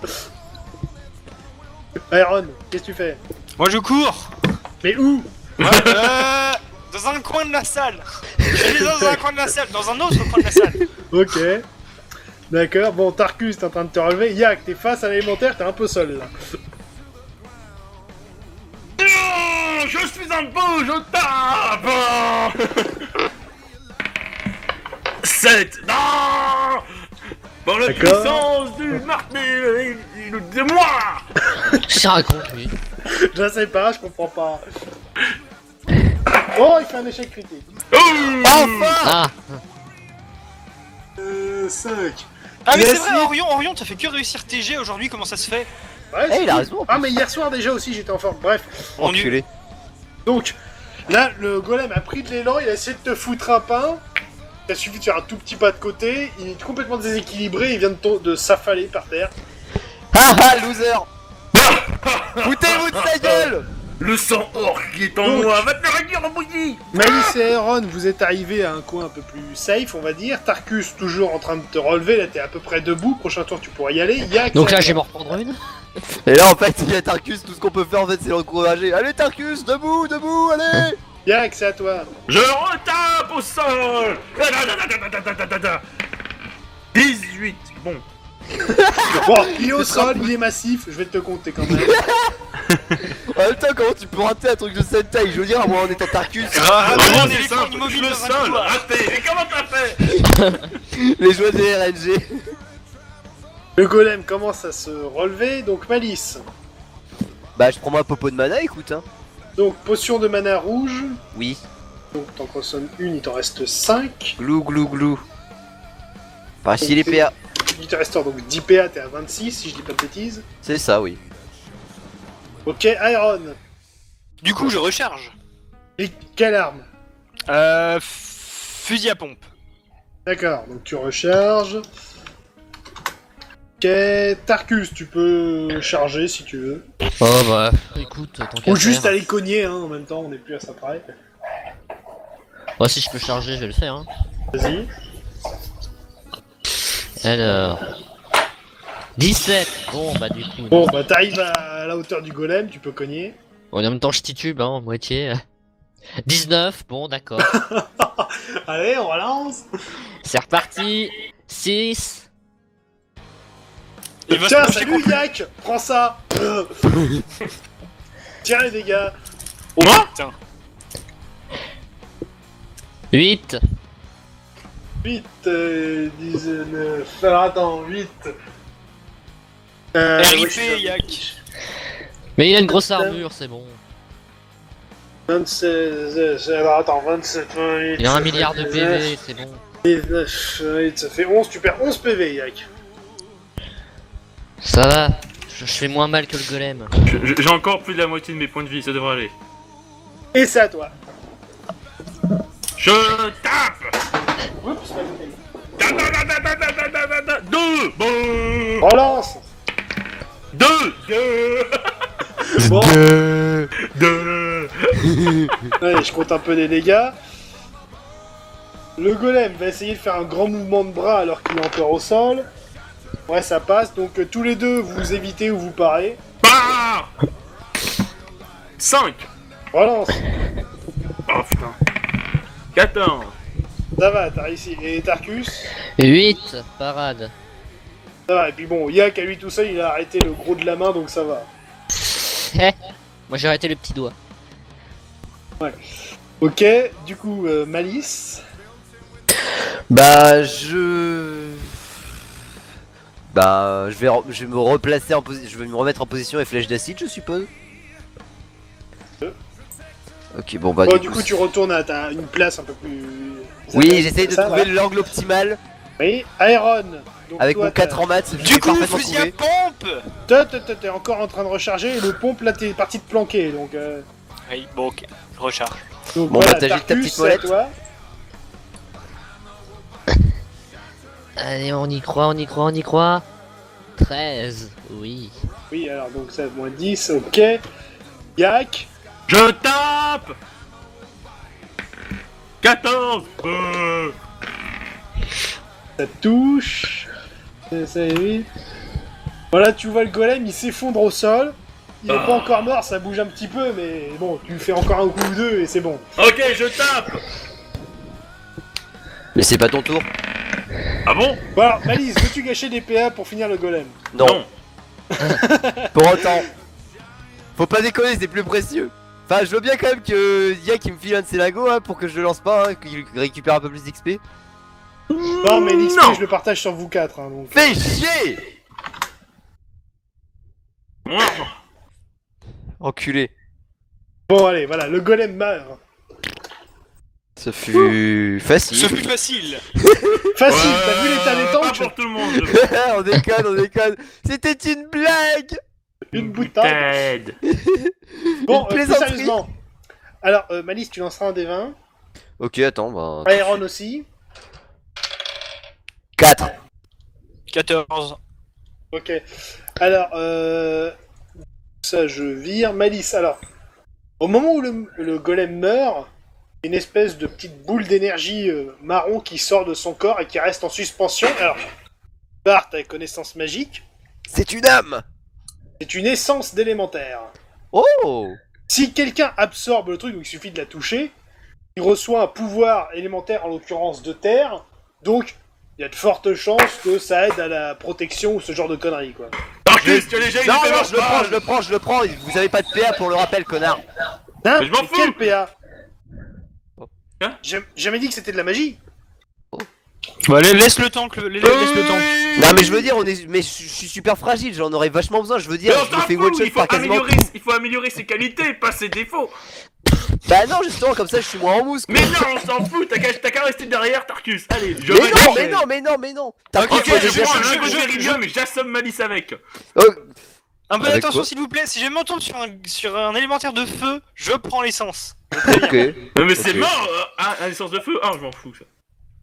[SPEAKER 1] Iron, qu'est-ce que tu fais?
[SPEAKER 2] Moi je cours.
[SPEAKER 1] Mais où?
[SPEAKER 2] Ouais, dans un coin de la salle. Je suis dans un coin de la salle, dans un autre coin de la salle.
[SPEAKER 1] Ok. D'accord, bon, Tarkus, t'es en train de te relever. Yak, t'es face à l'élémentaire, t'es un peu seul là.
[SPEAKER 3] Non, je suis un beau, je tape. 7. Non. Par la
[SPEAKER 1] D'accord.
[SPEAKER 3] puissance du martyr de moi.
[SPEAKER 5] Qu'est-ce qu'il raconte lui?
[SPEAKER 1] Je sais pas, je comprends pas. Oh, il fait un échec critique.
[SPEAKER 4] Enfin.
[SPEAKER 5] Ah
[SPEAKER 1] 5.
[SPEAKER 2] Ah mais c'est
[SPEAKER 1] Merci.
[SPEAKER 2] vrai, Orion, t'as fait que réussir TG aujourd'hui, comment ça se fait?
[SPEAKER 1] Ouais,
[SPEAKER 4] Eh,
[SPEAKER 1] c'est
[SPEAKER 4] il a
[SPEAKER 1] cool.
[SPEAKER 4] raison.
[SPEAKER 1] Ah, mais hier soir déjà aussi, j'étais en forme. Bref.
[SPEAKER 4] Enculé.
[SPEAKER 1] Donc, là, le golem a pris de l'élan, il a essayé de te foutre un pain. Il a suffi de faire un tout petit pas de côté. Il est complètement déséquilibré, il vient de s'affaler par terre.
[SPEAKER 4] Haha, loser. Foutez-vous de sa gueule.
[SPEAKER 3] Le sang or qui est en
[SPEAKER 1] Donc.
[SPEAKER 3] moi va te réduire en bouillie.
[SPEAKER 1] Malice et Aaron, vous êtes arrivés à un coin un peu plus safe, on va dire. Tarkus, toujours en train de te relever, là t'es à peu près debout. Prochain tour, tu pourras y aller. Yak,
[SPEAKER 5] Donc
[SPEAKER 1] ça
[SPEAKER 5] là
[SPEAKER 1] va.
[SPEAKER 5] je vais m'en reprendre une.
[SPEAKER 4] Et là, en fait, il y a Tarkus, tout ce qu'on peut faire, en fait, c'est l'encourager. Allez, Tarkus, debout, debout, allez.
[SPEAKER 1] Yak, c'est à toi.
[SPEAKER 3] Je retape au sol. 18. Bon.
[SPEAKER 1] Bon, il est au sol, il est massif, je vais te compter quand même.
[SPEAKER 4] En même temps, comment tu peux rater un truc de cette taille? Je veux dire, moi, en étant Tarkus,
[SPEAKER 2] Ah,
[SPEAKER 3] Vraiment,
[SPEAKER 2] on est
[SPEAKER 3] c'est
[SPEAKER 2] les points
[SPEAKER 3] simple.
[SPEAKER 2] immobiles
[SPEAKER 3] Le
[SPEAKER 2] dans un
[SPEAKER 3] sol,
[SPEAKER 2] couloir.
[SPEAKER 3] raté. Et comment t'as fait?
[SPEAKER 4] les joueurs des RNG.
[SPEAKER 1] Le golem commence à se relever, donc Malice.
[SPEAKER 4] Bah, je prends ma popo de mana, écoute, hein.
[SPEAKER 1] Donc, potion de mana rouge.
[SPEAKER 4] Oui.
[SPEAKER 1] Donc, t'en consommes une, il t'en reste 5.
[SPEAKER 4] Glou, glou, glou. Par ici, les PA.
[SPEAKER 1] Il te reste donc 10 PA, t'es à 26 si je dis pas de bêtises.
[SPEAKER 4] C'est ça, oui.
[SPEAKER 1] Ok, Iron.
[SPEAKER 2] Du coup, je recharge.
[SPEAKER 1] Et quelle arme?
[SPEAKER 2] Fusil à pompe.
[SPEAKER 1] D'accord, donc tu recharges. Ok, Tarkus, tu peux charger si tu veux.
[SPEAKER 5] Oh bah écoute, tant qu'à
[SPEAKER 1] Ou juste
[SPEAKER 5] faire.
[SPEAKER 1] aller cogner, hein, en même temps, on n'est plus à ça près.
[SPEAKER 5] Moi si je peux charger, je vais le faire hein.
[SPEAKER 1] Vas-y.
[SPEAKER 5] Alors... 17. Bon bah du coup...
[SPEAKER 1] Bon, bah t'arrives à la hauteur du golem, tu peux cogner.
[SPEAKER 5] Bon, en même temps je titube hein, moitié. 19, bon d'accord.
[SPEAKER 1] Allez, on relance.
[SPEAKER 5] C'est reparti. 6.
[SPEAKER 2] Il va se
[SPEAKER 1] Tiens,
[SPEAKER 2] pencher
[SPEAKER 1] salut
[SPEAKER 2] contre-
[SPEAKER 1] Yak, prends ça. Tiens les dégâts.
[SPEAKER 2] Oh putain.
[SPEAKER 5] 8.
[SPEAKER 1] 8, 19... Alors attends, 8...
[SPEAKER 2] RIP,
[SPEAKER 1] ouais,
[SPEAKER 2] Yak.
[SPEAKER 5] Mais il a une grosse armure, c'est bon.
[SPEAKER 1] 26... Alors attends, 27, 28...
[SPEAKER 5] Il a un milliard de
[SPEAKER 1] 29,
[SPEAKER 5] PV, c'est bon.
[SPEAKER 1] 19, 28, ça fait 11, tu perds 11 PV, Yak.
[SPEAKER 5] Ça va. Je fais moins mal que le golem.
[SPEAKER 3] J'ai encore plus de la moitié de mes points de vie, ça devrait aller.
[SPEAKER 1] Et c'est à toi.
[SPEAKER 3] Je tape.
[SPEAKER 1] Oups,
[SPEAKER 3] Deux. Bon.
[SPEAKER 1] relance.
[SPEAKER 3] Deux.
[SPEAKER 1] Bon,
[SPEAKER 3] Deux.
[SPEAKER 1] allez, je compte un peu les dégâts. Le golem va essayer de faire un grand mouvement de bras alors qu'il est encore au sol. Ouais, ça passe, donc tous les deux, vous évitez ou vous parez.
[SPEAKER 3] Bah 5.
[SPEAKER 1] Relance.
[SPEAKER 3] Oh putain. 14.
[SPEAKER 1] Ça va, t'as réussi. Et Tarkus?
[SPEAKER 5] 8. Parade.
[SPEAKER 1] Ça va, et puis bon, Yak à lui tout seul, il a arrêté le gros de la main, donc ça va.
[SPEAKER 5] Moi j'ai arrêté le petit doigt.
[SPEAKER 1] Ok, du coup, Malice.
[SPEAKER 4] Bah, Bah, je vais me replacer en position. Je vais me remettre en position et flèche d'acide, je suppose. Ok, bon, bah,
[SPEAKER 1] Bon, du coup, tu retournes à une place un peu plus...
[SPEAKER 4] Oui, j'essaye de
[SPEAKER 1] Ça,
[SPEAKER 4] trouver
[SPEAKER 1] voilà.
[SPEAKER 4] l'angle optimal
[SPEAKER 1] Oui, Iron. Donc
[SPEAKER 4] avec
[SPEAKER 1] toi,
[SPEAKER 4] mon 4 en maths. je
[SPEAKER 2] Du
[SPEAKER 4] l'ai
[SPEAKER 2] coup,
[SPEAKER 4] parfaitement
[SPEAKER 2] fusil à
[SPEAKER 4] trouvé.
[SPEAKER 2] pompe.
[SPEAKER 1] T'es encore en train de recharger et le pompe, là, t'es parti te planquer, donc...
[SPEAKER 2] Oui, bon, ok, je recharge.
[SPEAKER 1] Donc
[SPEAKER 4] Bon,
[SPEAKER 1] voilà,
[SPEAKER 4] bah, t'agis ta
[SPEAKER 1] Tarkus,
[SPEAKER 4] petite
[SPEAKER 1] c'est à
[SPEAKER 4] molette.
[SPEAKER 1] toi.
[SPEAKER 5] Allez, on y croit, on y croit, on y croit. 13, oui.
[SPEAKER 1] Oui, alors donc ça moins 10, ok. Yak,
[SPEAKER 3] Je tape 14
[SPEAKER 1] ça touche. Ça évite. Voilà, tu vois le golem, il s'effondre au sol. Il est pas encore mort, ça bouge un petit peu, mais bon, tu fais encore un coup ou deux et c'est bon.
[SPEAKER 3] Ok, je tape.
[SPEAKER 4] Mais c'est pas ton tour.
[SPEAKER 3] Ah bon?
[SPEAKER 1] Bon alors, Malice, veux-tu gâcher des PA pour finir le golem?
[SPEAKER 4] Non. Pour autant. Faut pas déconner, c'est plus précieux. Enfin, je veux bien quand même que Yak il me file un de ses lagos hein, pour que je le lance pas, hein, qu'il récupère un peu plus d'XP.
[SPEAKER 1] Non, mais l'XP,
[SPEAKER 3] Non.
[SPEAKER 1] je le partage sur vous quatre. Hein, donc...
[SPEAKER 4] Fais chier! Enculé.
[SPEAKER 1] Bon, allez, voilà, le golem meurt.
[SPEAKER 4] Ce fut facile.
[SPEAKER 2] Ce fut facile.
[SPEAKER 1] Facile, t'as vu l'état des
[SPEAKER 3] Pas
[SPEAKER 1] tanks?
[SPEAKER 3] pour tout le monde. je-
[SPEAKER 4] On déconne, on déconne. C'était une blague!
[SPEAKER 1] Une boutade. Bon, plus
[SPEAKER 4] plaisanterie.
[SPEAKER 1] sérieusement. Alors, Malice, tu lanceras un des 20.
[SPEAKER 4] Ok, attends, bah.
[SPEAKER 1] Iron aussi.
[SPEAKER 4] 4.
[SPEAKER 2] 14.
[SPEAKER 1] Ok. Alors, ça je vire. Malice, alors, au moment où le golem meurt, une espèce de petite boule d'énergie marron qui sort de son corps et qui reste en suspension. Alors, Bart a connaissance magique.
[SPEAKER 4] C'est une âme!
[SPEAKER 1] C'est une essence d'élémentaire.
[SPEAKER 4] Oh!
[SPEAKER 1] Si quelqu'un absorbe le truc, donc il suffit de la toucher, il reçoit un pouvoir élémentaire, en l'occurrence de terre, donc il y a de fortes chances que ça aide à la protection ou ce genre de conneries, quoi.
[SPEAKER 3] Tarkus, tu as déjà une
[SPEAKER 4] Non, non,
[SPEAKER 3] expérience
[SPEAKER 4] je le prends,
[SPEAKER 3] mal.
[SPEAKER 4] je le prends, je le prends. Vous avez pas de PA pour le rappel, connard.
[SPEAKER 1] Hein?
[SPEAKER 3] Mais je m'en
[SPEAKER 1] Mais
[SPEAKER 3] fous.
[SPEAKER 1] quel PA?
[SPEAKER 3] Hein?
[SPEAKER 1] J'ai jamais dit que c'était de la magie.
[SPEAKER 2] Bah, laisse le temps, laisse le temps.
[SPEAKER 4] Non, mais je veux dire, mais je suis super fragile, j'en aurais vachement besoin. Je veux dire,
[SPEAKER 3] Mais on
[SPEAKER 4] je me
[SPEAKER 3] s'en
[SPEAKER 4] fais
[SPEAKER 3] fout,
[SPEAKER 4] one shot par quasiment tout.
[SPEAKER 3] il faut améliorer ses qualités, pas ses défauts.
[SPEAKER 4] Bah non, justement, comme ça, je suis moins en mousse. quoi.
[SPEAKER 3] Mais non, on s'en fout, t'as qu'à rester derrière, Tarkus. Allez, je
[SPEAKER 4] Mais
[SPEAKER 3] vais-
[SPEAKER 4] non, mais non, mais non, mais non. T'as
[SPEAKER 2] Ok,
[SPEAKER 4] pas
[SPEAKER 3] Ok,
[SPEAKER 4] fait
[SPEAKER 3] je
[SPEAKER 4] déjà
[SPEAKER 3] prends
[SPEAKER 4] fait-
[SPEAKER 3] un second Veridium mais j'assomme Malice avec.
[SPEAKER 4] Oh,
[SPEAKER 2] Un peu
[SPEAKER 4] Avec
[SPEAKER 2] d'attention
[SPEAKER 4] quoi
[SPEAKER 2] s'il vous plaît, si jamais on tombe sur un élémentaire de feu, je prends l'essence.
[SPEAKER 4] ok.
[SPEAKER 3] Mais c'est
[SPEAKER 4] Ok.
[SPEAKER 3] mort, un essence de feu. Ah, je m'en fous ça.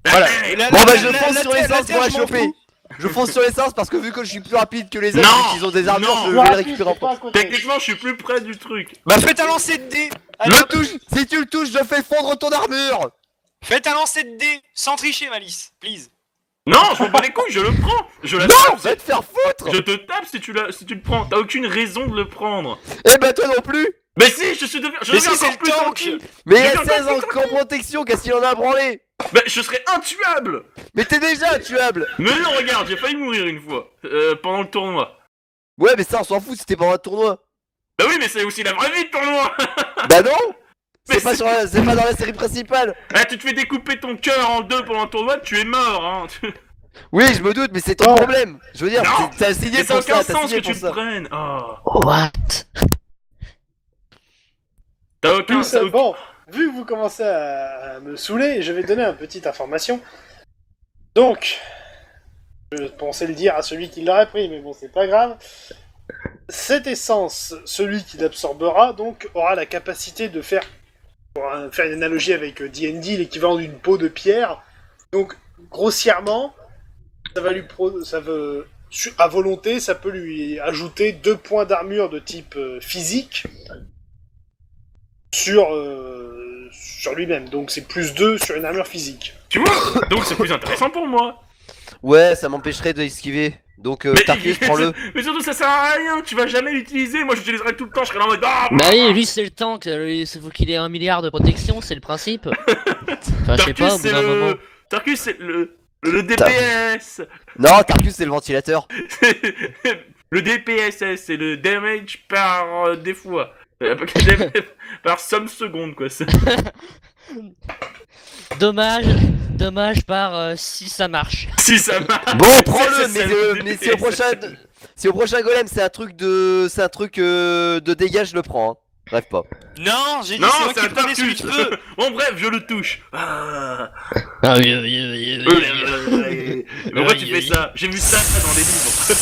[SPEAKER 4] Voilà.
[SPEAKER 2] Et là,
[SPEAKER 4] Bon
[SPEAKER 2] là,
[SPEAKER 4] bah
[SPEAKER 2] là,
[SPEAKER 4] je
[SPEAKER 2] là,
[SPEAKER 4] fonce
[SPEAKER 2] la
[SPEAKER 4] sur
[SPEAKER 2] terre,
[SPEAKER 4] l'essence pour la
[SPEAKER 2] je m'en
[SPEAKER 4] choper.
[SPEAKER 2] fous.
[SPEAKER 4] Je fonce sur l'essence parce que vu que je suis plus rapide que les autres,
[SPEAKER 3] Non,
[SPEAKER 4] vu qu'ils ont des armures,
[SPEAKER 3] non.
[SPEAKER 4] je vais les récupérer en premier.
[SPEAKER 3] Techniquement, je suis plus près du truc.
[SPEAKER 2] Bah faites un lancer de dés. Allez,
[SPEAKER 4] Le touche. Si tu le touches, je fais fondre ton armure.
[SPEAKER 2] faites un lancer de dés, sans tricher Malice, please.
[SPEAKER 3] Non, je m'en bats les couilles, je le prends. Je la
[SPEAKER 4] Non,
[SPEAKER 3] tape.
[SPEAKER 4] va te faire foutre.
[SPEAKER 3] Je te tape si tu le prends. T'as aucune raison de le prendre.
[SPEAKER 4] Eh bah toi non plus.
[SPEAKER 3] Mais si, je deviens
[SPEAKER 2] Mais si,
[SPEAKER 3] encore
[SPEAKER 2] c'est le
[SPEAKER 3] plus
[SPEAKER 2] tank.
[SPEAKER 3] tranquille.
[SPEAKER 4] Mais il y
[SPEAKER 3] Je
[SPEAKER 4] a
[SPEAKER 3] viens
[SPEAKER 4] 16 ans en protection, qu'est-ce qu'il en a branlé?
[SPEAKER 3] Bah, je serais intuable.
[SPEAKER 4] Mais t'es déjà intuable.
[SPEAKER 3] Mais non, regarde, j'ai failli mourir une fois pendant le tournoi.
[SPEAKER 4] Ouais, mais ça on s'en fout, c'était pendant un tournoi.
[SPEAKER 3] Bah oui, mais c'est aussi la vraie vie de tournoi.
[SPEAKER 4] Bah non.
[SPEAKER 3] Mais
[SPEAKER 4] C'est pas dans la série principale.
[SPEAKER 3] Ah, tu te fais découper ton cœur en deux pendant le tournoi, tu es mort, hein.
[SPEAKER 4] Oui, je me doute, mais c'est ton
[SPEAKER 1] Non.
[SPEAKER 4] problème. Je veux dire,
[SPEAKER 3] Non.
[SPEAKER 4] t'as signé
[SPEAKER 3] Mais ça n'a
[SPEAKER 4] pour
[SPEAKER 3] aucun
[SPEAKER 4] ça, t'as
[SPEAKER 3] sens
[SPEAKER 4] signé
[SPEAKER 3] que
[SPEAKER 4] pour
[SPEAKER 3] tu
[SPEAKER 4] ça.
[SPEAKER 3] le prennes. Oh.
[SPEAKER 5] What?
[SPEAKER 3] T'as aucun
[SPEAKER 1] Plus,
[SPEAKER 3] sens.
[SPEAKER 1] bon, vu que vous commencez à me saouler, je vais donner une petite information. Donc, je pensais le dire à celui qui l'aurait pris, mais bon, c'est pas grave. Cette essence, celui qui l'absorbera, donc, aura la capacité de faire, pour faire une analogie avec D&D, l'équivalent d'une peau de pierre. Donc, grossièrement, ça va à volonté, ça peut lui ajouter 2 points d'armure de type physique sur lui-même. Donc c'est plus 2 sur une armure physique.
[SPEAKER 3] Tu vois. Donc c'est plus intéressant pour moi.
[SPEAKER 4] Ouais, ça m'empêcherait d'esquiver. Donc Tarkus, prends-le.
[SPEAKER 3] Mais surtout, ça sert à rien. Tu vas jamais l'utiliser. Moi, j'utiliserai tout le temps. Je serai là en mode. Ah,
[SPEAKER 5] Bah oui, lui c'est le tank, il faut qu'il ait 1 milliard de protection, c'est le principe. Enfin, je sais pas, au bout d'un moment.
[SPEAKER 3] Tarkus, c'est le DPS.
[SPEAKER 4] Non, Tarkus, c'est le ventilateur.
[SPEAKER 3] Le DPSS, c'est le damage par des fois. Par somme seconde, quoi.
[SPEAKER 5] Dommage par si ça marche.
[SPEAKER 3] Si ça marche.
[SPEAKER 4] Bon, prends-le,
[SPEAKER 3] c'est
[SPEAKER 4] mais si au prochain golem c'est un truc de dégâts, je le prends. Hein. Rêve pas.
[SPEAKER 2] Non, j'ai dit
[SPEAKER 3] Non,
[SPEAKER 2] c'est moi
[SPEAKER 3] c'est
[SPEAKER 2] qui
[SPEAKER 3] un
[SPEAKER 2] prenais celui
[SPEAKER 3] Tarkus.
[SPEAKER 2] de feu.
[SPEAKER 3] Bon, bref, je le touche. Ah.
[SPEAKER 5] Ah oui.
[SPEAKER 3] Mais pourquoi tu fais ça? J'ai vu ça dans les livres.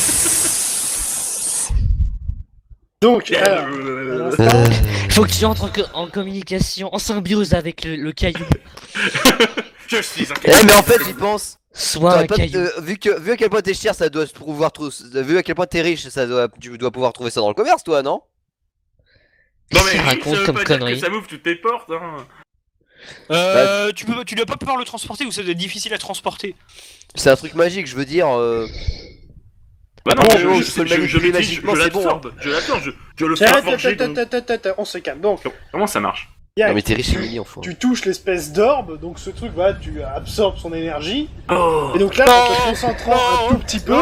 [SPEAKER 1] Donc, alors, à l'instant,
[SPEAKER 5] Faut que tu entres en communication, en symbiose avec le caillou.
[SPEAKER 3] Je suis un
[SPEAKER 4] Eh, mais en fait, j'y pense.
[SPEAKER 5] Soit
[SPEAKER 4] T'aurais
[SPEAKER 5] un
[SPEAKER 4] pas-
[SPEAKER 5] caillou.
[SPEAKER 4] vu à quel point t'es cher, ça doit se pouvoir vu à quel point t'es riche, tu dois pouvoir trouver ça dans le commerce, toi, non?
[SPEAKER 3] Non mais
[SPEAKER 5] Qu'est-ce qu'il
[SPEAKER 3] riche,
[SPEAKER 5] raconte
[SPEAKER 3] ça veut
[SPEAKER 5] comme
[SPEAKER 3] pas dire
[SPEAKER 5] connerie?
[SPEAKER 3] que ça m'ouvre toutes tes portes, hein.
[SPEAKER 2] Tu dois pas pouvoir le transporter ou ça doit être difficile à transporter.
[SPEAKER 4] C'est un truc magique, je veux dire.
[SPEAKER 3] Bah non,
[SPEAKER 4] Bon,
[SPEAKER 3] je
[SPEAKER 4] bon,
[SPEAKER 3] le
[SPEAKER 4] tu peux le manipuler magiquement, c'est bon,
[SPEAKER 3] l'absorbe, je l'absorbe, je le
[SPEAKER 1] Tiens,
[SPEAKER 3] fais
[SPEAKER 1] arrête,
[SPEAKER 3] forger.
[SPEAKER 1] on se calme. Donc,
[SPEAKER 3] Comment ça marche?
[SPEAKER 1] Yak,
[SPEAKER 4] Non mais t'es riche et mignon, faut.
[SPEAKER 1] tu touches l'espèce d'orbe, donc ce truc, voilà, tu absorbes son énergie.
[SPEAKER 3] Oh.
[SPEAKER 1] Et donc là, en te concentrant un tout petit peu,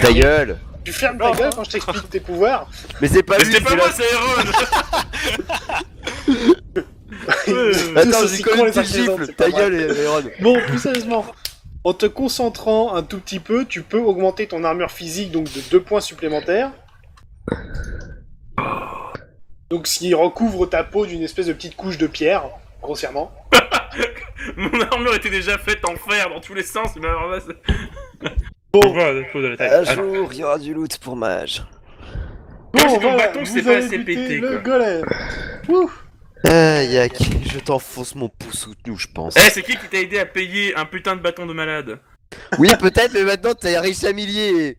[SPEAKER 4] Ta gueule.
[SPEAKER 1] tu fermes ta gueule quand je t'explique tes pouvoirs.
[SPEAKER 4] Mais c'est pas
[SPEAKER 3] Mais
[SPEAKER 4] lui,
[SPEAKER 3] c'était pas
[SPEAKER 4] c'est
[SPEAKER 3] moi,
[SPEAKER 4] la-
[SPEAKER 3] c'est Aaron.
[SPEAKER 4] Attends,
[SPEAKER 1] Tous
[SPEAKER 4] j'ai
[SPEAKER 1] aussi cons,
[SPEAKER 4] connu
[SPEAKER 1] les
[SPEAKER 4] tes
[SPEAKER 1] artisans,
[SPEAKER 4] gifles.
[SPEAKER 1] c'est pas
[SPEAKER 4] Ta
[SPEAKER 1] vrai.
[SPEAKER 4] gueule, Aaron.
[SPEAKER 1] Bon, plus sérieusement, en te concentrant un tout petit peu, tu peux augmenter ton armure physique donc de 2 points supplémentaires. Donc ce qui recouvre ta peau d'une espèce de petite couche de pierre, grossièrement.
[SPEAKER 3] Mon armure était déjà faite en fer dans tous les sens, mais alors là, c'est...
[SPEAKER 1] Bon,
[SPEAKER 3] Ah,
[SPEAKER 4] jour, il y aura du loot pour mage.
[SPEAKER 3] Même si ton bâton, c'est
[SPEAKER 1] vous
[SPEAKER 3] pas
[SPEAKER 1] avez
[SPEAKER 3] assez
[SPEAKER 1] buté
[SPEAKER 3] pété,
[SPEAKER 1] le
[SPEAKER 3] quoi.
[SPEAKER 1] golem. Ouh.
[SPEAKER 4] Ah, Yak, je t'enfonce mon pouce sous nous, je pense.
[SPEAKER 3] Eh, c'est qui t'a aidé à payer un putain de bâton de malade?
[SPEAKER 4] Oui, peut-être, mais maintenant t'es riche à milliers.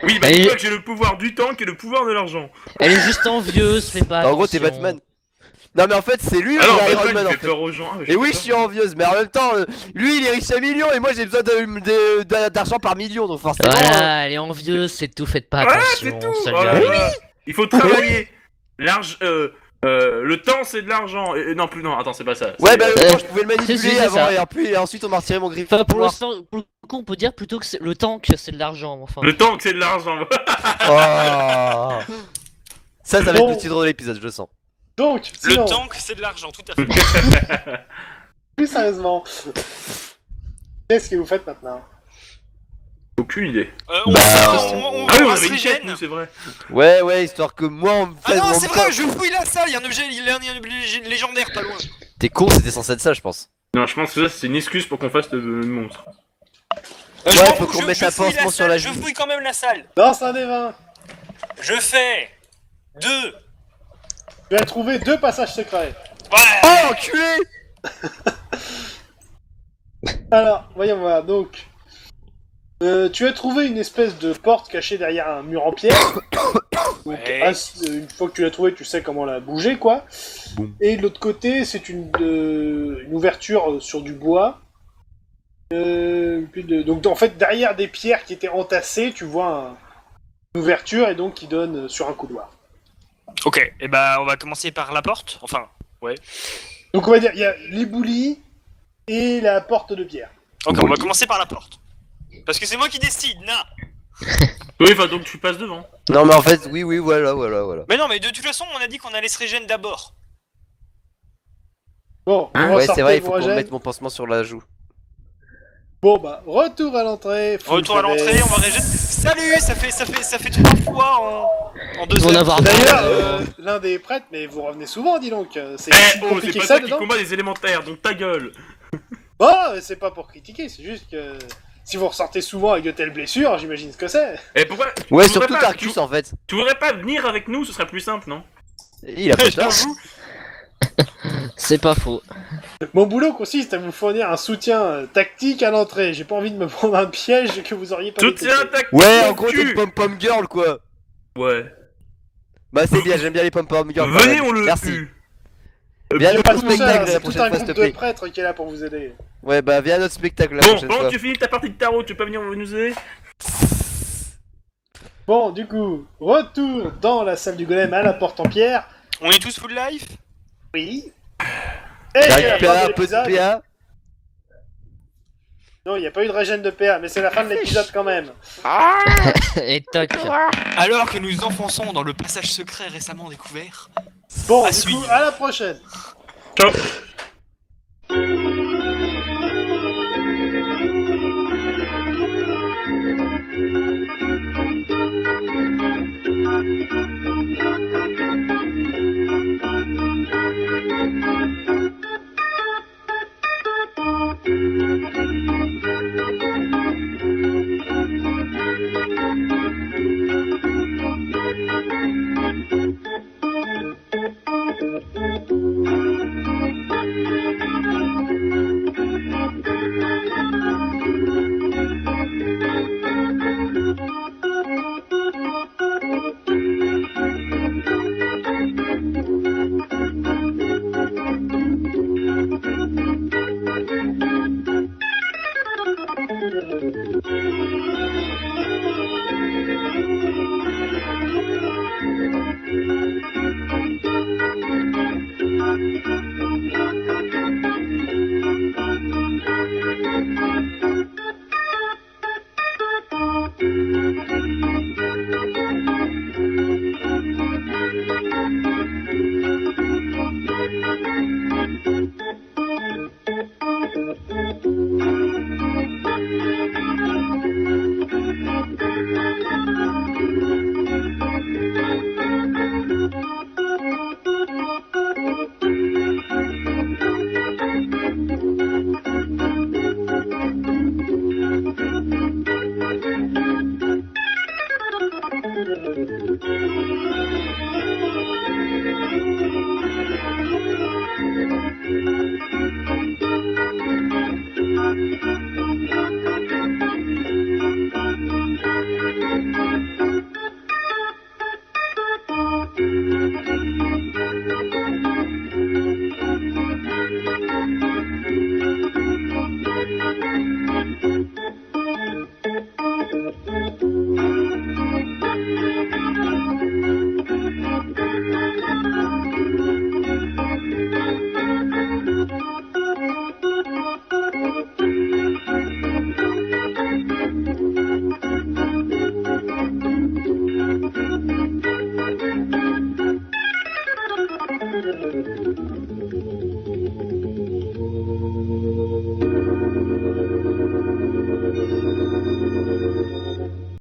[SPEAKER 3] Oui, bah
[SPEAKER 5] Et-
[SPEAKER 3] dis-toi que j'ai le pouvoir du tank et le pouvoir de l'argent.
[SPEAKER 5] Elle est juste envieuse, fais pas
[SPEAKER 4] En gros, t'es
[SPEAKER 5] attention.
[SPEAKER 4] Batman. Non, mais en fait, c'est lui
[SPEAKER 3] Ah non,
[SPEAKER 4] le Iron
[SPEAKER 3] Batman,
[SPEAKER 4] Man
[SPEAKER 3] il
[SPEAKER 4] en
[SPEAKER 3] fait
[SPEAKER 4] fait.
[SPEAKER 3] peur aux gens. Ah,
[SPEAKER 4] Et oui, je suis envieuse, mais en même temps, lui il est riche à millions et moi j'ai besoin d'argent par million, donc forcément.
[SPEAKER 5] Voilà, elle est envieuse, c'est tout, faites pas
[SPEAKER 3] Voilà,
[SPEAKER 5] attention.
[SPEAKER 3] c'est tout.
[SPEAKER 5] ça
[SPEAKER 3] Oh
[SPEAKER 5] lui
[SPEAKER 3] là
[SPEAKER 5] arrive.
[SPEAKER 3] là. Il faut travailler. Le temps, c'est de l'argent. Non, plus, non, attends, c'est pas ça.
[SPEAKER 4] Ouais,
[SPEAKER 3] C'est-
[SPEAKER 4] bah
[SPEAKER 5] Euh,
[SPEAKER 4] moi je pouvais le manipuler
[SPEAKER 5] c'est
[SPEAKER 4] avant
[SPEAKER 5] ça.
[SPEAKER 4] et ensuite on m'a retiré mon griffe.
[SPEAKER 5] Enfin, pour le coup, on peut dire plutôt que le tank, c'est de l'argent, enfin.
[SPEAKER 3] Le temps, c'est de l'argent.
[SPEAKER 4] Oh. Ça va être
[SPEAKER 1] Bon.
[SPEAKER 4] le titre de l'épisode, je le sens.
[SPEAKER 1] Donc,
[SPEAKER 2] Le
[SPEAKER 1] sinon,
[SPEAKER 2] tank, c'est de l'argent, tout à fait.
[SPEAKER 1] plus sérieusement, qu'est-ce que vous faites maintenant?
[SPEAKER 3] Aucune idée.
[SPEAKER 2] On
[SPEAKER 4] Bah,
[SPEAKER 2] on
[SPEAKER 3] Ah oui, on
[SPEAKER 2] va
[SPEAKER 3] avait
[SPEAKER 2] se
[SPEAKER 3] une quête,
[SPEAKER 2] régène.
[SPEAKER 3] nous, c'est vrai.
[SPEAKER 4] Ouais, histoire que moi on me
[SPEAKER 2] Ah
[SPEAKER 4] fasse.
[SPEAKER 2] non,
[SPEAKER 4] on
[SPEAKER 2] c'est
[SPEAKER 4] me
[SPEAKER 2] vrai,
[SPEAKER 4] fasse-
[SPEAKER 2] je fouille la salle, il y a un objet légendaire pas loin.
[SPEAKER 4] T'es con, c'était censé être ça, je pense.
[SPEAKER 3] Non, je pense que ça, c'est une excuse pour qu'on fasse le monstre.
[SPEAKER 4] Ouais,
[SPEAKER 2] je m'en
[SPEAKER 4] faut
[SPEAKER 2] fous,
[SPEAKER 4] qu'on
[SPEAKER 2] je-
[SPEAKER 4] mette
[SPEAKER 2] je
[SPEAKER 4] un
[SPEAKER 2] fouille
[SPEAKER 4] pansement
[SPEAKER 2] la
[SPEAKER 4] sur la
[SPEAKER 2] salle,
[SPEAKER 4] joue.
[SPEAKER 2] Je fouille quand même la salle.
[SPEAKER 1] Lance un des 20.
[SPEAKER 2] Je fais 2.
[SPEAKER 1] Tu as trouvé 2 passages secrets.
[SPEAKER 2] Ouais.
[SPEAKER 4] Oh, enculé!
[SPEAKER 1] Alors, voyons voir, donc... tu as trouvé une espèce de porte cachée derrière un mur en pierre. Donc,
[SPEAKER 2] Ouais.
[SPEAKER 1] une fois que tu l'as trouvée, tu sais comment la bouger, quoi.
[SPEAKER 4] Boum.
[SPEAKER 1] Et de l'autre côté, c'est une ouverture sur du bois. Donc, en fait, derrière des pierres qui étaient entassées, tu vois une ouverture et donc qui donne sur un couloir.
[SPEAKER 2] Ok, et bah on va commencer par la porte. Enfin,
[SPEAKER 1] Donc, on va dire, il y a l'éboulis et la porte de pierre.
[SPEAKER 2] ok, on va commencer par la porte. Parce que c'est moi qui décide, na.
[SPEAKER 3] Oui, enfin, donc tu passes devant.
[SPEAKER 4] Non, mais en fait, oui, voilà.
[SPEAKER 2] Mais non, mais de toute façon, on a dit qu'on allait se régène d'abord.
[SPEAKER 1] Bon, on
[SPEAKER 4] Ouais, c'est vrai, il
[SPEAKER 1] vos
[SPEAKER 4] faut qu'on
[SPEAKER 1] rejets.
[SPEAKER 4] mette mon pansement sur la joue.
[SPEAKER 1] Bon, bah, retour à l'entrée. full
[SPEAKER 2] Retour à
[SPEAKER 1] PV.
[SPEAKER 2] l'entrée, on va régène. Salut, ça fait 3 fois en 2
[SPEAKER 5] Faut en
[SPEAKER 2] heures.
[SPEAKER 5] avoir
[SPEAKER 1] D'ailleurs,
[SPEAKER 5] marre.
[SPEAKER 1] l'un des prêtres, mais vous revenez souvent, dis donc. C'est
[SPEAKER 3] Eh,
[SPEAKER 1] si
[SPEAKER 3] oh, c'est
[SPEAKER 1] compliqué
[SPEAKER 3] pas
[SPEAKER 1] que ça
[SPEAKER 3] ça qui
[SPEAKER 1] dedans.
[SPEAKER 3] combat des élémentaires, donc ta gueule.
[SPEAKER 1] Oh, c'est pas pour critiquer, c'est juste que si vous ressortez souvent avec de telles blessures, j'imagine ce que c'est.
[SPEAKER 3] Et pourquoi
[SPEAKER 4] Ouais,
[SPEAKER 3] tu voudrais
[SPEAKER 4] surtout
[SPEAKER 3] pas-
[SPEAKER 4] Tarkus en fait.
[SPEAKER 3] Tu voudrais pas venir avec nous, ce serait plus simple, non?
[SPEAKER 4] Il a pas tort.
[SPEAKER 5] C'est pas faux.
[SPEAKER 1] Mon boulot consiste à vous fournir un soutien tactique à l'entrée. J'ai pas envie de me prendre un piège que vous auriez pas
[SPEAKER 3] Soutien
[SPEAKER 1] détecté.
[SPEAKER 3] tactique.
[SPEAKER 4] Ouais,
[SPEAKER 3] mon
[SPEAKER 4] en gros,
[SPEAKER 3] cul.
[SPEAKER 4] t'es une pom-pom girl quoi.
[SPEAKER 3] Ouais.
[SPEAKER 4] Bah, c'est bien, j'aime bien les pom-pom girls. quand
[SPEAKER 3] Venez,
[SPEAKER 4] même.
[SPEAKER 3] on le
[SPEAKER 4] Merci.
[SPEAKER 3] tue.
[SPEAKER 4] Viens à
[SPEAKER 1] C'est pas
[SPEAKER 4] notre
[SPEAKER 1] tout seul,
[SPEAKER 4] spectacle
[SPEAKER 1] c'est
[SPEAKER 4] la
[SPEAKER 1] tout
[SPEAKER 4] prochaine
[SPEAKER 1] un
[SPEAKER 4] fois, s'il
[SPEAKER 1] groupe
[SPEAKER 4] te
[SPEAKER 1] de
[SPEAKER 4] plaît.
[SPEAKER 1] prêtres qui est là pour vous aider.
[SPEAKER 4] Ouais, bah, viens à notre spectacle la
[SPEAKER 3] Bon,
[SPEAKER 4] prochaine
[SPEAKER 3] pendant
[SPEAKER 4] fois.
[SPEAKER 3] que tu finis ta partie de tarot, tu peux pas venir nous aider?
[SPEAKER 1] Bon, du coup, retour dans la salle du golem à la porte en pierre.
[SPEAKER 2] On est tous full life.
[SPEAKER 1] Oui. Et
[SPEAKER 4] J'ai
[SPEAKER 1] c'est la fin
[SPEAKER 4] récupéré
[SPEAKER 1] de
[SPEAKER 4] un peu de
[SPEAKER 1] l'épisode.
[SPEAKER 4] PA.
[SPEAKER 1] Non, il n'y a pas eu de régène de PA, mais c'est la fin de l'épisode quand même.
[SPEAKER 5] Et toc.
[SPEAKER 2] Alors que nous enfonçons dans le passage secret récemment découvert.
[SPEAKER 1] Bon,
[SPEAKER 2] À
[SPEAKER 1] du coup,
[SPEAKER 2] suivre.
[SPEAKER 1] à la prochaine.
[SPEAKER 3] Ciao.